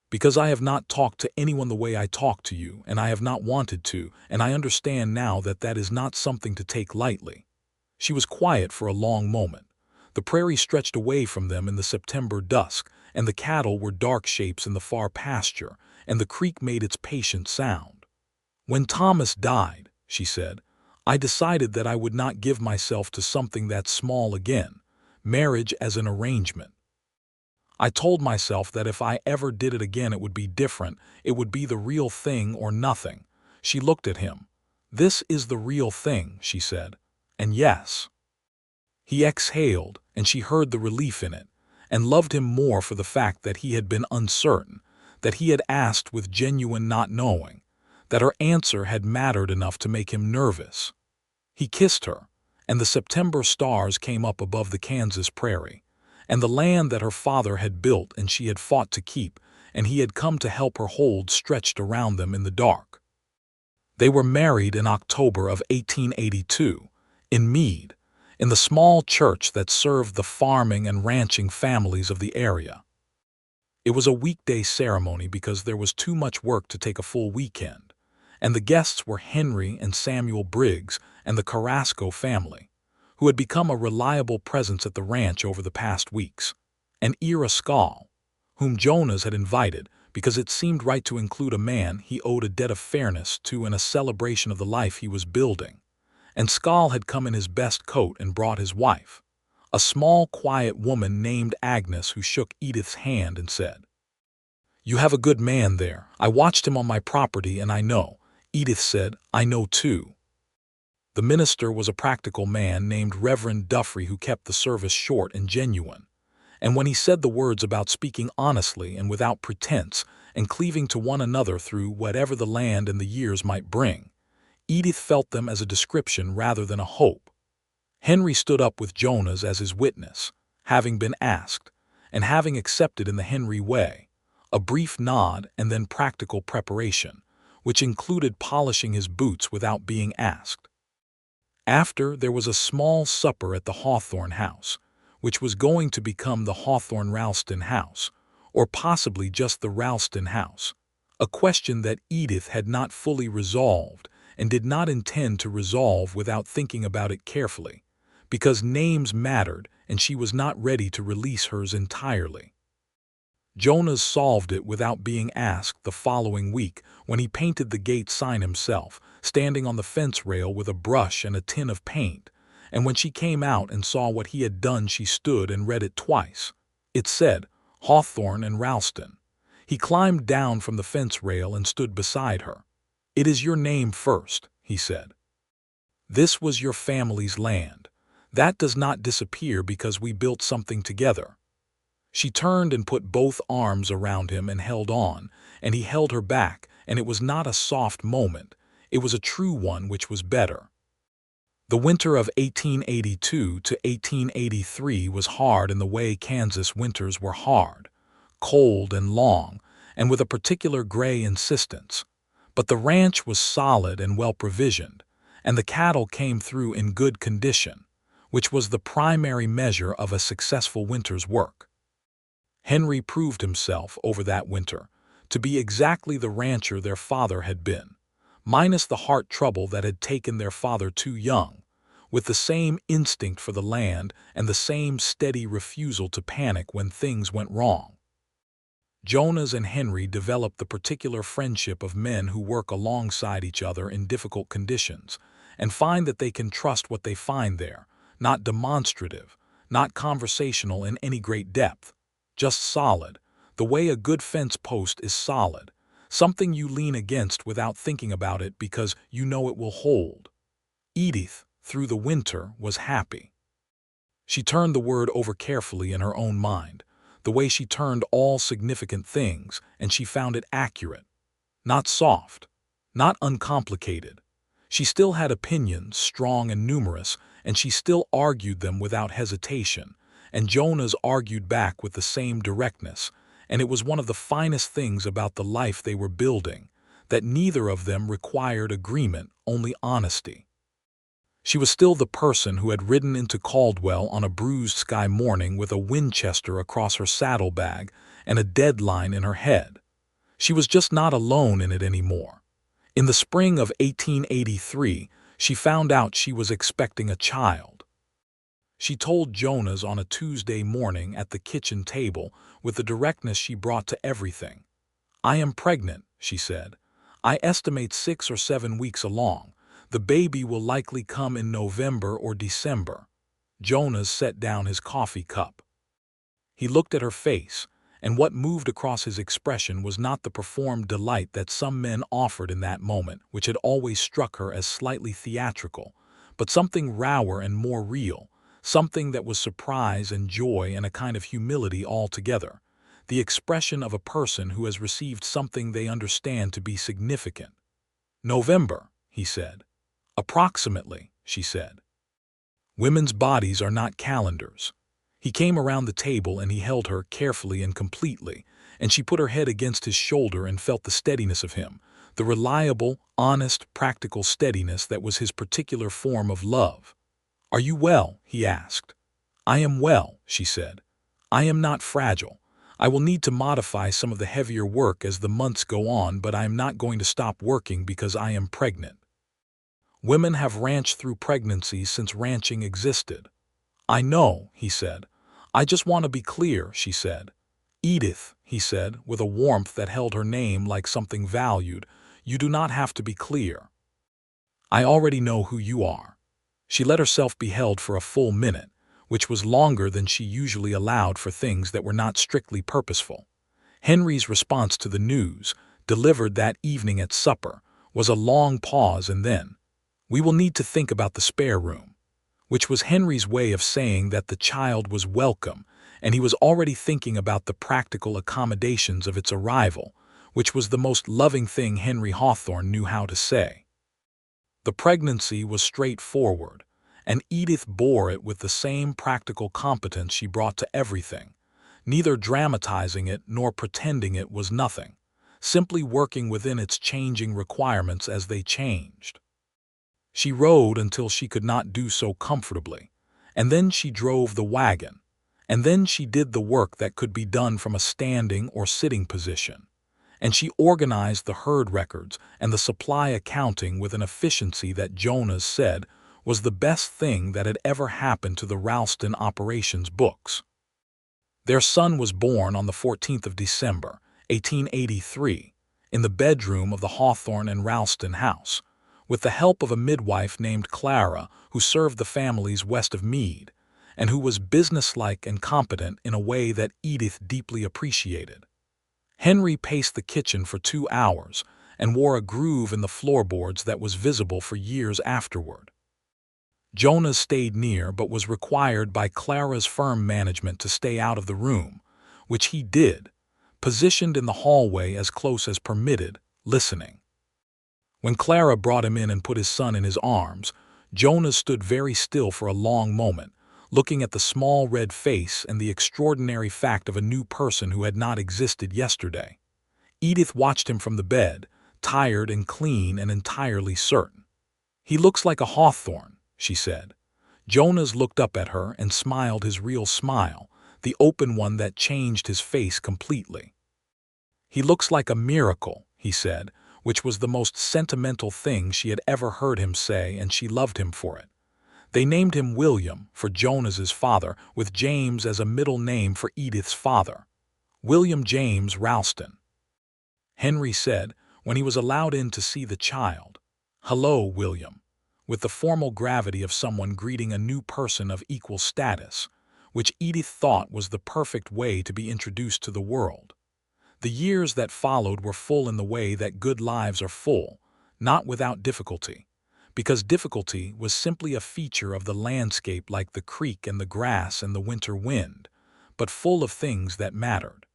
Because I have not talked to anyone the way I talk to you, and I have not wanted to, and I understand now that that is not something to take lightly." She was quiet for a long moment. The prairie stretched away from them in the September dusk, and the cattle were dark shapes in the far pasture, and the creek made its patient sound. "When Thomas died," she said, "I decided that I would not give myself to something that small again, marriage as an arrangement. I told myself that if I ever did it again it would be different, it would be the real thing or nothing." She looked at him. "This is the real thing," she said. "And yes." He exhaled, and she heard the relief in it, and loved him more for the fact that he had been uncertain, that he had asked with genuine not knowing, that her answer had mattered enough to make him nervous. He kissed her, and the September stars came up above the Kansas prairie, and the land that her father had built and she had fought to keep, and he had come to help her hold stretched around them in the dark. They were married in October of 1882, in Meade, in the small church that served the farming and ranching families of the area. It was a weekday ceremony because there was too much work to take a full weekend, and the guests were Henry and Samuel Briggs and the Carrasco family, who had become a reliable presence at the ranch over the past weeks, and Ira Scahl, whom Jonas had invited because it seemed right to include a man he owed a debt of fairness to in a celebration of the life he was building. And Scahl had come in his best coat and brought his wife, a small, quiet woman named Agnes, who shook Edith's hand and said, "You have a good man there. I watched him on my property and I know." Edith said, "I know too." The minister was a practical man named Reverend Duffrey, who kept the service short and genuine. And when he said the words about speaking honestly and without pretense and cleaving to one another through whatever the land and the years might bring, Edith felt them as a description rather than a hope. Henry stood up with Jonas as his witness, having been asked, and having accepted in the Henry way, a brief nod and then practical preparation, which included polishing his boots without being asked. After, there was a small supper at the Hawthorne house, which was going to become the Hawthorne Ralston house, or possibly just the Ralston house, a question that Edith had not fully resolved, and did not intend to resolve without thinking about it carefully, because names mattered and she was not ready to release hers entirely. Jonas solved it without being asked the following week when he painted the gate sign himself, standing on the fence rail with a brush and a tin of paint, and when she came out and saw what he had done she stood and read it twice. It said, Hawthorne and Ralston. He climbed down from the fence rail and stood beside her. "It is your name first," he said. "This was your family's land. That does not disappear because we built something together." She turned and put both arms around him and held on, and he held her back, and it was not a soft moment. It was a true one which was better. The winter of 1882 to 1883 was hard in the way Kansas winters were hard, cold and long, and with a particular gray insistence. But the ranch was solid and well provisioned, and the cattle came through in good condition, which was the primary measure of a successful winter's work. Henry proved himself over that winter to be exactly the rancher their father had been, minus the heart trouble that had taken their father too young, with the same instinct for the land and the same steady refusal to panic when things went wrong. Jonas and Henry developed the particular friendship of men who work alongside each other in difficult conditions and find that they can trust what they find there, not demonstrative, not conversational in any great depth, just solid, the way a good fence post is solid, something you lean against without thinking about it because you know it will hold. Edith, through the winter, was happy. She turned the word over carefully in her own mind, the way she turned all significant things, and she found it accurate, not soft, not uncomplicated. She still had opinions, strong and numerous, and she still argued them without hesitation, and Jonas argued back with the same directness, and it was one of the finest things about the life they were building, that neither of them required agreement, only honesty. She was still the person who had ridden into Caldwell on a bruised sky morning with a Winchester across her saddlebag and a deadline in her head. She was just not alone in it anymore. In the spring of 1883, she found out she was expecting a child. She told Jonas on a Tuesday morning at the kitchen table with the directness she brought to everything. "I am pregnant," she said. "I estimate 6 or 7 weeks along. The baby will likely come in November or December." Jonas set down his coffee cup. He looked at her face, and what moved across his expression was not the performed delight that some men offered in that moment, which had always struck her as slightly theatrical, but something rawer and more real, something that was surprise and joy and a kind of humility altogether, the expression of a person who has received something they understand to be significant. "November," he said. "Approximately," she said. "Women's bodies are not calendars." He came around the table and he held her carefully and completely, and she put her head against his shoulder and felt the steadiness of him, the reliable, honest, practical steadiness that was his particular form of love. "Are you well?" he asked. "I am well," she said. "I am not fragile. I will need to modify some of the heavier work as the months go on, but I am not going to stop working because I am pregnant. Women have ranched through pregnancies since ranching existed." "I know," he said. "I just want to be clear," she said. "Edith," he said, with a warmth that held her name like something valued, "you do not have to be clear. I already know who you are." She let herself be held for a full minute, which was longer than she usually allowed for things that were not strictly purposeful. Henry's response to the news, delivered that evening at supper, was a long pause and then, "We will need to think about the spare room," which was Henry's way of saying that the child was welcome, and he was already thinking about the practical accommodations of its arrival, which was the most loving thing Henry Hawthorne knew how to say. The pregnancy was straightforward, and Edith bore it with the same practical competence she brought to everything. Neither dramatizing it nor pretending it was nothing, simply working within its changing requirements as they changed. She rode until she could not do so comfortably, and then she drove the wagon, and then she did the work that could be done from a standing or sitting position, and she organized the herd records and the supply accounting with an efficiency that Jonas said was the best thing that had ever happened to the Ralston operations books. Their son was born on the 14th of December, 1883, in the bedroom of the Hawthorne and Ralston house, with the help of a midwife named Clara who served the families west of Mead, and who was businesslike and competent in a way that Edith deeply appreciated. Henry paced the kitchen for 2 hours and wore a groove in the floorboards that was visible for years afterward. Jonas stayed near but was required by Clara's firm management to stay out of the room, which he did, positioned in the hallway as close as permitted, listening. When Clara brought him in and put his son in his arms, Jonas stood very still for a long moment, looking at the small red face and the extraordinary fact of a new person who had not existed yesterday. Edith watched him from the bed, tired and clean and entirely certain. "He looks like a Hawthorne," she said. Jonas looked up at her and smiled his real smile, the open one that changed his face completely. "He looks like a miracle," he said, which was the most sentimental thing she had ever heard him say, and she loved him for it. They named him William for Jonas's father, with James as a middle name for Edith's father. William James Ralston. Henry said, when he was allowed in to see the child, "Hello, William," with the formal gravity of someone greeting a new person of equal status, which Edith thought was the perfect way to be introduced to the world. The years that followed were full in the way that good lives are full, not without difficulty, because difficulty was simply a feature of the landscape like the creek and the grass and the winter wind, but full of things that mattered.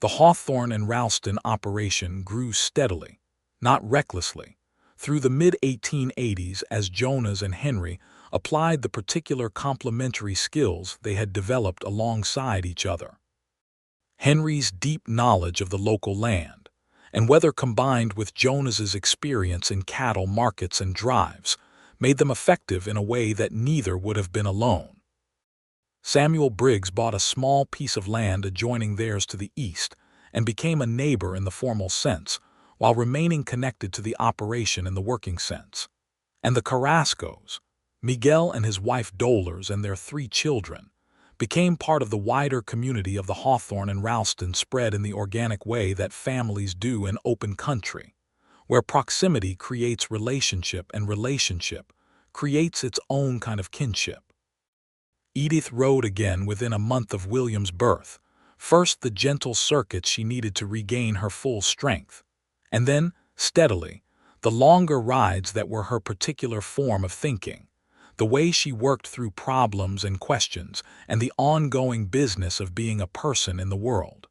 The Hawthorne and Ralston operation grew steadily, not recklessly, through the mid-1880s as Jonas and Henry applied the particular complementary skills they had developed alongside each other. Henry's deep knowledge of the local land, and whether combined with Jonas's experience in cattle markets and drives, made them effective in a way that neither would have been alone. Samuel Briggs bought a small piece of land adjoining theirs to the east and became a neighbor in the formal sense, while remaining connected to the operation in the working sense. And the Carrascos, Miguel and his wife Dolores and their 3 children, became part of the wider community of the Hawthorne and Ralston spread in the organic way that families do in open country, where proximity creates relationship and relationship creates its own kind of kinship. Edith rode again within a month of William's birth, first the gentle circuits she needed to regain her full strength, and then, steadily, the longer rides that were her particular form of thinking, the way she worked through problems and questions, and the ongoing business of being a person in the world.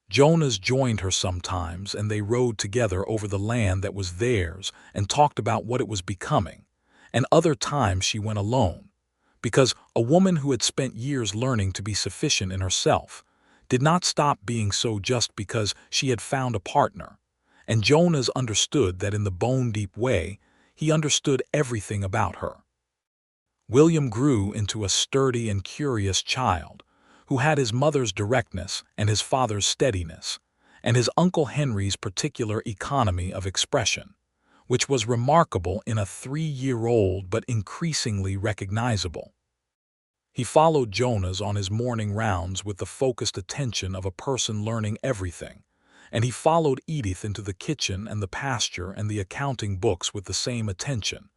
Jonas joined her sometimes, and they rode together over the land that was theirs and talked about what it was becoming, and other times she went alone, because a woman who had spent years learning to be sufficient in herself did not stop being so just because she had found a partner, and Jonas understood that in the bone-deep way he understood everything about her. William grew into a sturdy and curious child, who had his mother's directness and his father's steadiness, and his Uncle Henry's particular economy of expression, which was remarkable in a 3-year-old but increasingly recognizable. He followed Jonas on his morning rounds with the focused attention of a person learning everything, and he followed Edith into the kitchen and the pasture and the accounting books with the same attention,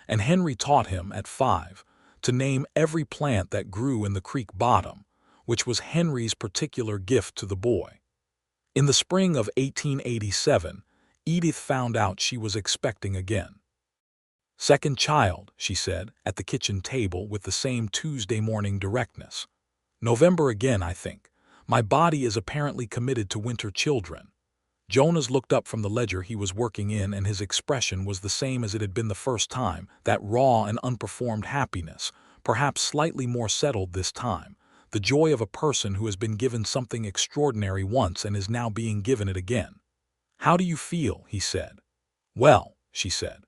and Henry taught him, at 5, to name every plant that grew in the creek bottom, which was Henry's particular gift to the boy. In the spring of 1887, Edith found out she was expecting again. "Second child," she said, at the kitchen table with the same Tuesday morning directness. "November again, I think. My body is apparently committed to winter children." Jonas looked up from the ledger he was working in, and his expression was the same as it had been the first time, that raw and unperformed happiness, perhaps slightly more settled this time, the joy of a person who has been given something extraordinary once and is now being given it again. "How do you feel?" he said. "Well," she said.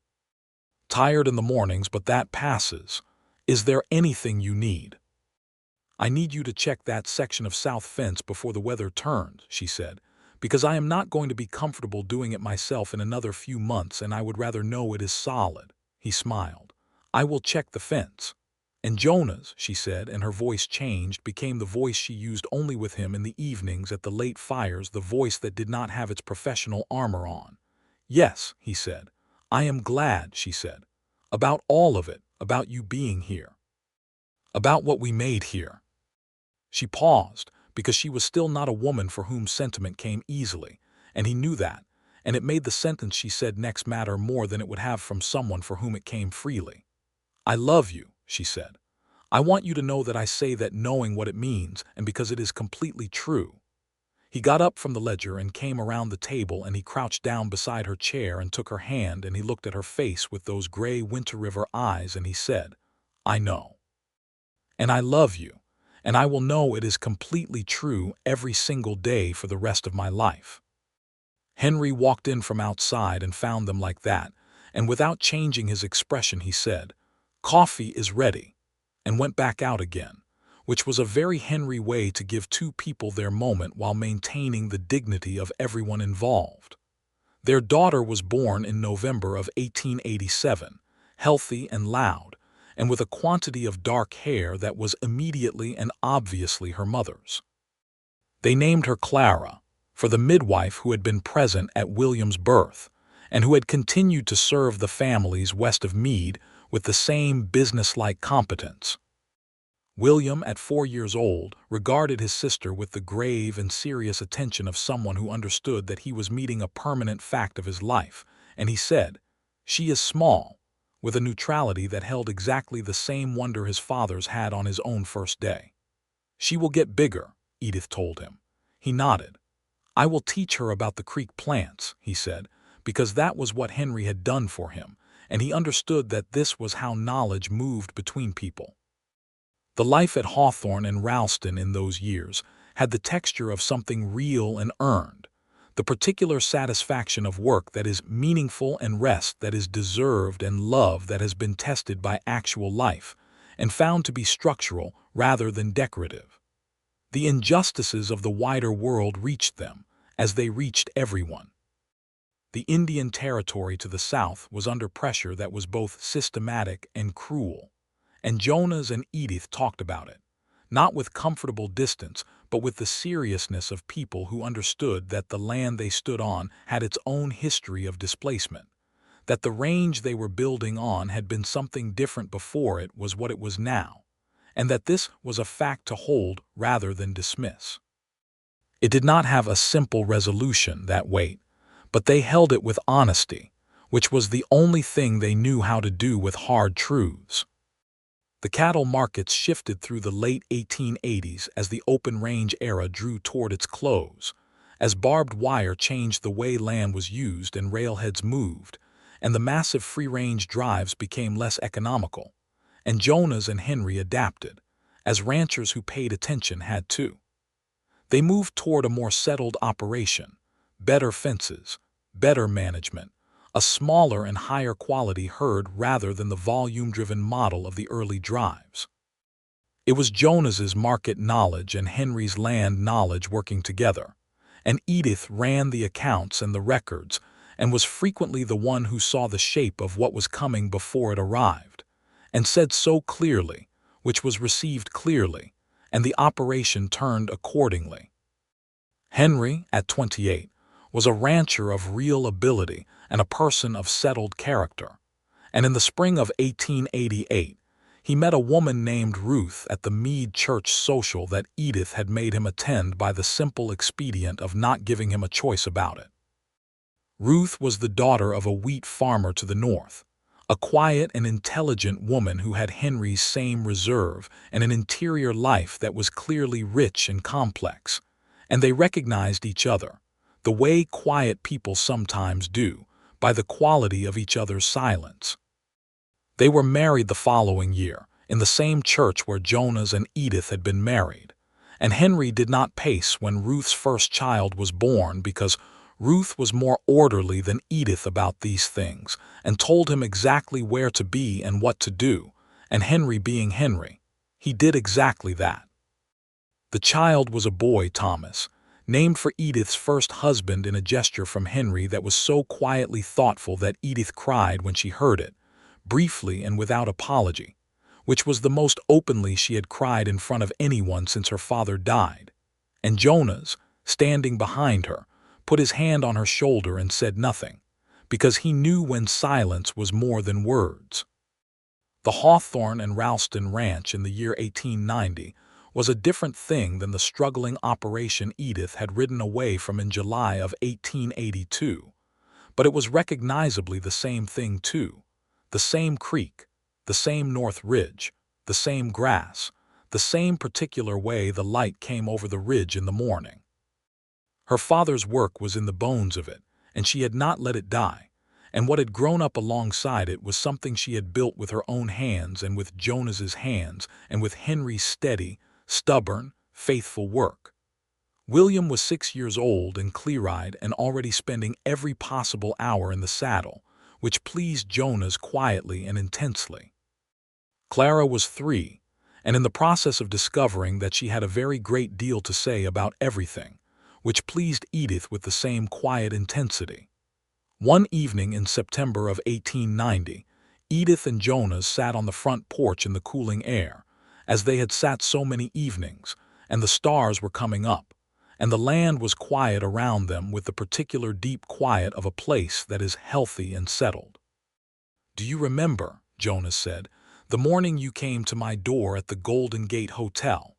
"Tired in the mornings, but that passes. Is there anything you need?" "I need you to check that section of south fence before the weather turns," she said, because I am not going to be comfortable doing it myself in another few months, and I would rather know it is solid." He smiled. "I will check the fence." "And Jonas," she said, and her voice changed, became the voice she used only with him in the evenings at the late fires, the voice that did not have its professional armor on. "Yes," he said. "I am glad," she said. "About all of it, about you being here. About what we made here." She paused, because she was still not a woman for whom sentiment came easily, and he knew that, and it made the sentence she said next matter more than it would have from someone for whom it came freely. "I love you," she said. "I want you to know that I say that knowing what it means, and because it is completely true." He got up from the ledger and came around the table, and he crouched down beside her chair and took her hand, and he looked at her face with those gray Winter River eyes, and he said, "I know. And I love you, and I will know it is completely true every single day for the rest of my life." Henry walked in from outside and found them like that, and without changing his expression he said, "Coffee is ready," and went back out again, which was a very Henry way to give two people their moment while maintaining the dignity of everyone involved. Their daughter was born in November of 1887, healthy and loud, and with a quantity of dark hair that was immediately and obviously her mother's. They named her Clara, for the midwife who had been present at William's birth, and who had continued to serve the families west of Meade with the same businesslike competence. William, at 4 years old, regarded his sister with the grave and serious attention of someone who understood that he was meeting a permanent fact of his life, and he said, "She is small," with a neutrality that held exactly the same wonder his father's had on his own first day. "She will get bigger," Edith told him. He nodded. "I will teach her about the creek plants," he said, because that was what Henry had done for him, and he understood that this was how knowledge moved between people. The life at Hawthorne and Ralston in those years had the texture of something real and earned, the particular satisfaction of work that is meaningful and rest that is deserved and love that has been tested by actual life and found to be structural rather than decorative. The injustices of the wider world reached them, as they reached everyone. The Indian Territory to the south was under pressure that was both systematic and cruel, and Jonas and Edith talked about it, not with comfortable distance, but with the seriousness of people who understood that the land they stood on had its own history of displacement, that the range they were building on had been something different before it was what it was now, and that this was a fact to hold rather than dismiss. It did not have a simple resolution, that weight, but they held it with honesty, which was the only thing they knew how to do with hard truths. The cattle markets shifted through the late 1880s as the open-range era drew toward its close, as barbed wire changed the way land was used and railheads moved, and the massive free-range drives became less economical, and Jonas and Henry adapted, as ranchers who paid attention had to. They moved toward a more settled operation, better fences, better management, a smaller and higher quality herd rather than the volume-driven model of the early drives. It was Jonas's market knowledge and Henry's land knowledge working together, and Edith ran the accounts and the records and was frequently the one who saw the shape of what was coming before it arrived, and said so clearly, which was received clearly, and the operation turned accordingly. Henry, at 28, was a rancher of real ability and a person of settled character, and in the spring of 1888, he met a woman named Ruth at the Meade Church social that Edith had made him attend by the simple expedient of not giving him a choice about it. Ruth was the daughter of a wheat farmer to the north, a quiet and intelligent woman who had Henry's same reserve and an interior life that was clearly rich and complex, and they recognized each other, the way quiet people sometimes do, by the quality of each other's silence. They were married the following year, in the same church where Jonas and Edith had been married, and Henry did not pace when Ruth's first child was born because Ruth was more orderly than Edith about these things and told him exactly where to be and what to do, and Henry being Henry, he did exactly that. The child was a boy, Thomas, named for Edith's first husband in a gesture from Henry that was so quietly thoughtful that Edith cried when she heard it, briefly and without apology, which was the most openly she had cried in front of anyone since her father died. And Jonas, standing behind her, put his hand on her shoulder and said nothing, because he knew when silence was more than words. The Hawthorne and Ralston Ranch in the year 1890 was a different thing than the struggling operation Edith had ridden away from in July of 1882, but it was recognizably the same thing too. The same creek, the same north ridge, the same grass, the same particular way the light came over the ridge in the morning. Her father's work was in the bones of it, and she had not let it die, and what had grown up alongside it was something she had built with her own hands and with Jonas's hands and with Henry's steady, stubborn, faithful work. William was 6 years old and clear-eyed and already spending every possible hour in the saddle, which pleased Jonas quietly and intensely. Clara was 3, and in the process of discovering that she had a very great deal to say about everything, which pleased Edith with the same quiet intensity. One evening in September of 1890, Edith and Jonas sat on the front porch in the cooling air, as they had sat so many evenings, and the stars were coming up, and the land was quiet around them with the particular deep quiet of a place that is healthy and settled. "Do you remember," Jonas said, "the morning you came to my door at the Golden Gate Hotel?"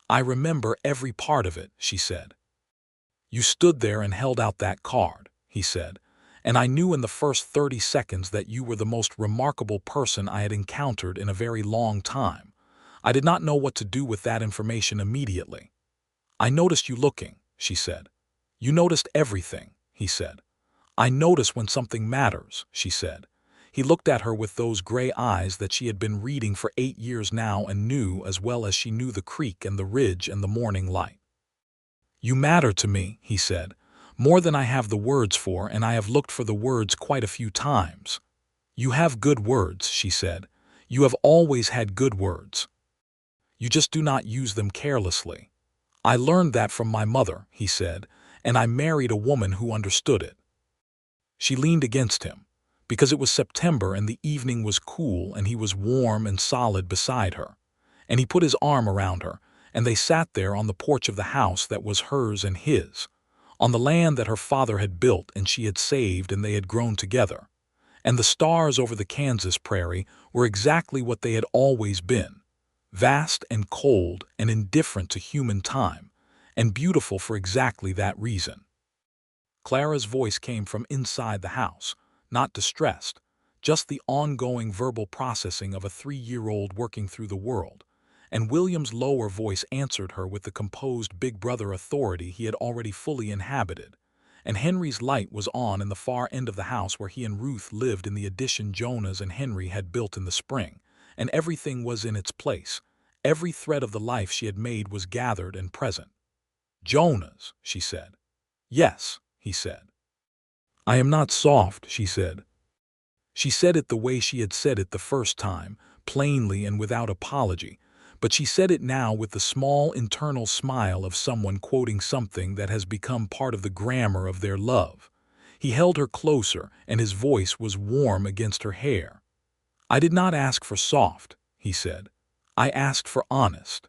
"I remember every part of it," she said. "You stood there and held out that card," he said, "and I knew in the first 30 seconds that you were the most remarkable person I had encountered in a very long time. I did not know what to do with that information immediately." "I noticed you looking," she said. "You noticed everything," he said. "I notice when something matters," she said. He looked at her with those gray eyes that she had been reading for 8 years now and knew as well as she knew the creek and the ridge and the morning light. "You matter to me," he said, "more than I have the words for, and I have looked for the words quite a few times." "You have good words," she said. "You have always had good words. You just do not use them carelessly. I learned that from my mother," he said, "and I married a woman who understood it." She leaned against him, because it was September and the evening was cool and he was warm and solid beside her, and he put his arm around her, and they sat there on the porch of the house that was hers and his, on the land that her father had built and she had saved, and they had grown together. And the stars over the Kansas prairie were exactly what they had always been, vast and cold and indifferent to human time, and beautiful for exactly that reason. Clara's voice came from inside the house, not distressed, just the ongoing verbal processing of a 3-year-old working through the world, and William's lower voice answered her with the composed big brother authority he had already fully inhabited, and Henry's light was on in the far end of the house where he and Ruth lived in the addition Jonas and Henry had built in the spring, and everything was in its place. Every thread of the life she had made was gathered and present. "Jonas," she said. "Yes," he said. "I am not soft," she said. She said it the way she had said it the first time, plainly and without apology, but she said it now with the small internal smile of someone quoting something that has become part of the grammar of their love. He held her closer, and his voice was warm against her hair. "I did not ask for soft," he said. "I asked for honest."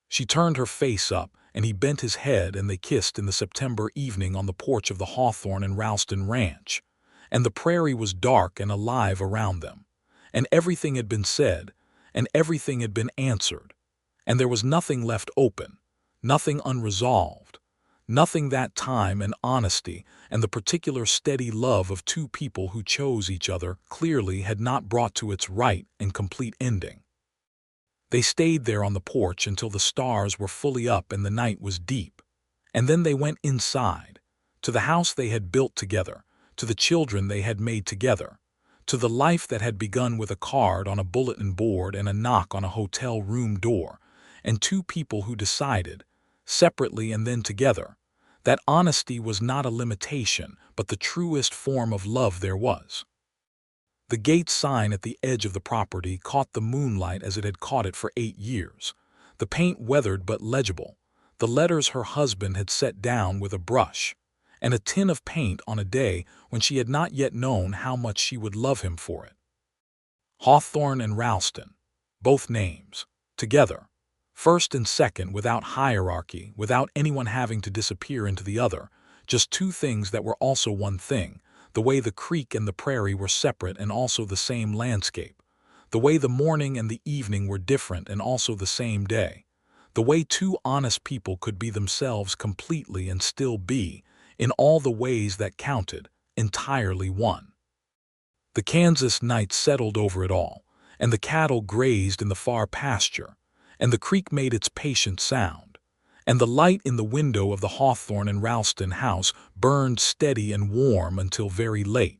She turned her face up, and he bent his head, and they kissed in the September evening on the porch of the Hawthorne and Ralston Ranch. And the prairie was dark and alive around them, and everything had been said, and everything had been answered, and there was nothing left open, nothing unresolved, nothing that time and honesty and the particular steady love of two people who chose each other clearly had not brought to its right and complete ending. They stayed there on the porch until the stars were fully up and the night was deep, and then they went inside, to the house they had built together, to the children they had made together, to the life that had begun with a card on a bulletin board and a knock on a hotel room door, and two people who decided, separately and then together, that honesty was not a limitation but the truest form of love there was. The gate sign at the edge of the property caught the moonlight as it had caught it for 8 years, the paint weathered but legible, the letters her husband had set down with a brush, and a tin of paint on a day when she had not yet known how much she would love him for it. Hawthorne and Ralston, both names, together, first and second, without hierarchy, without anyone having to disappear into the other, just two things that were also one thing, the way the creek and the prairie were separate and also the same landscape, the way the morning and the evening were different and also the same day, the way two honest people could be themselves completely and still be, in all the ways that counted, entirely one. The Kansas night settled over it all, and the cattle grazed in the far pasture, and the creek made its patient sound, and the light in the window of the Hawthorne and Ralston house burned steady and warm until very late,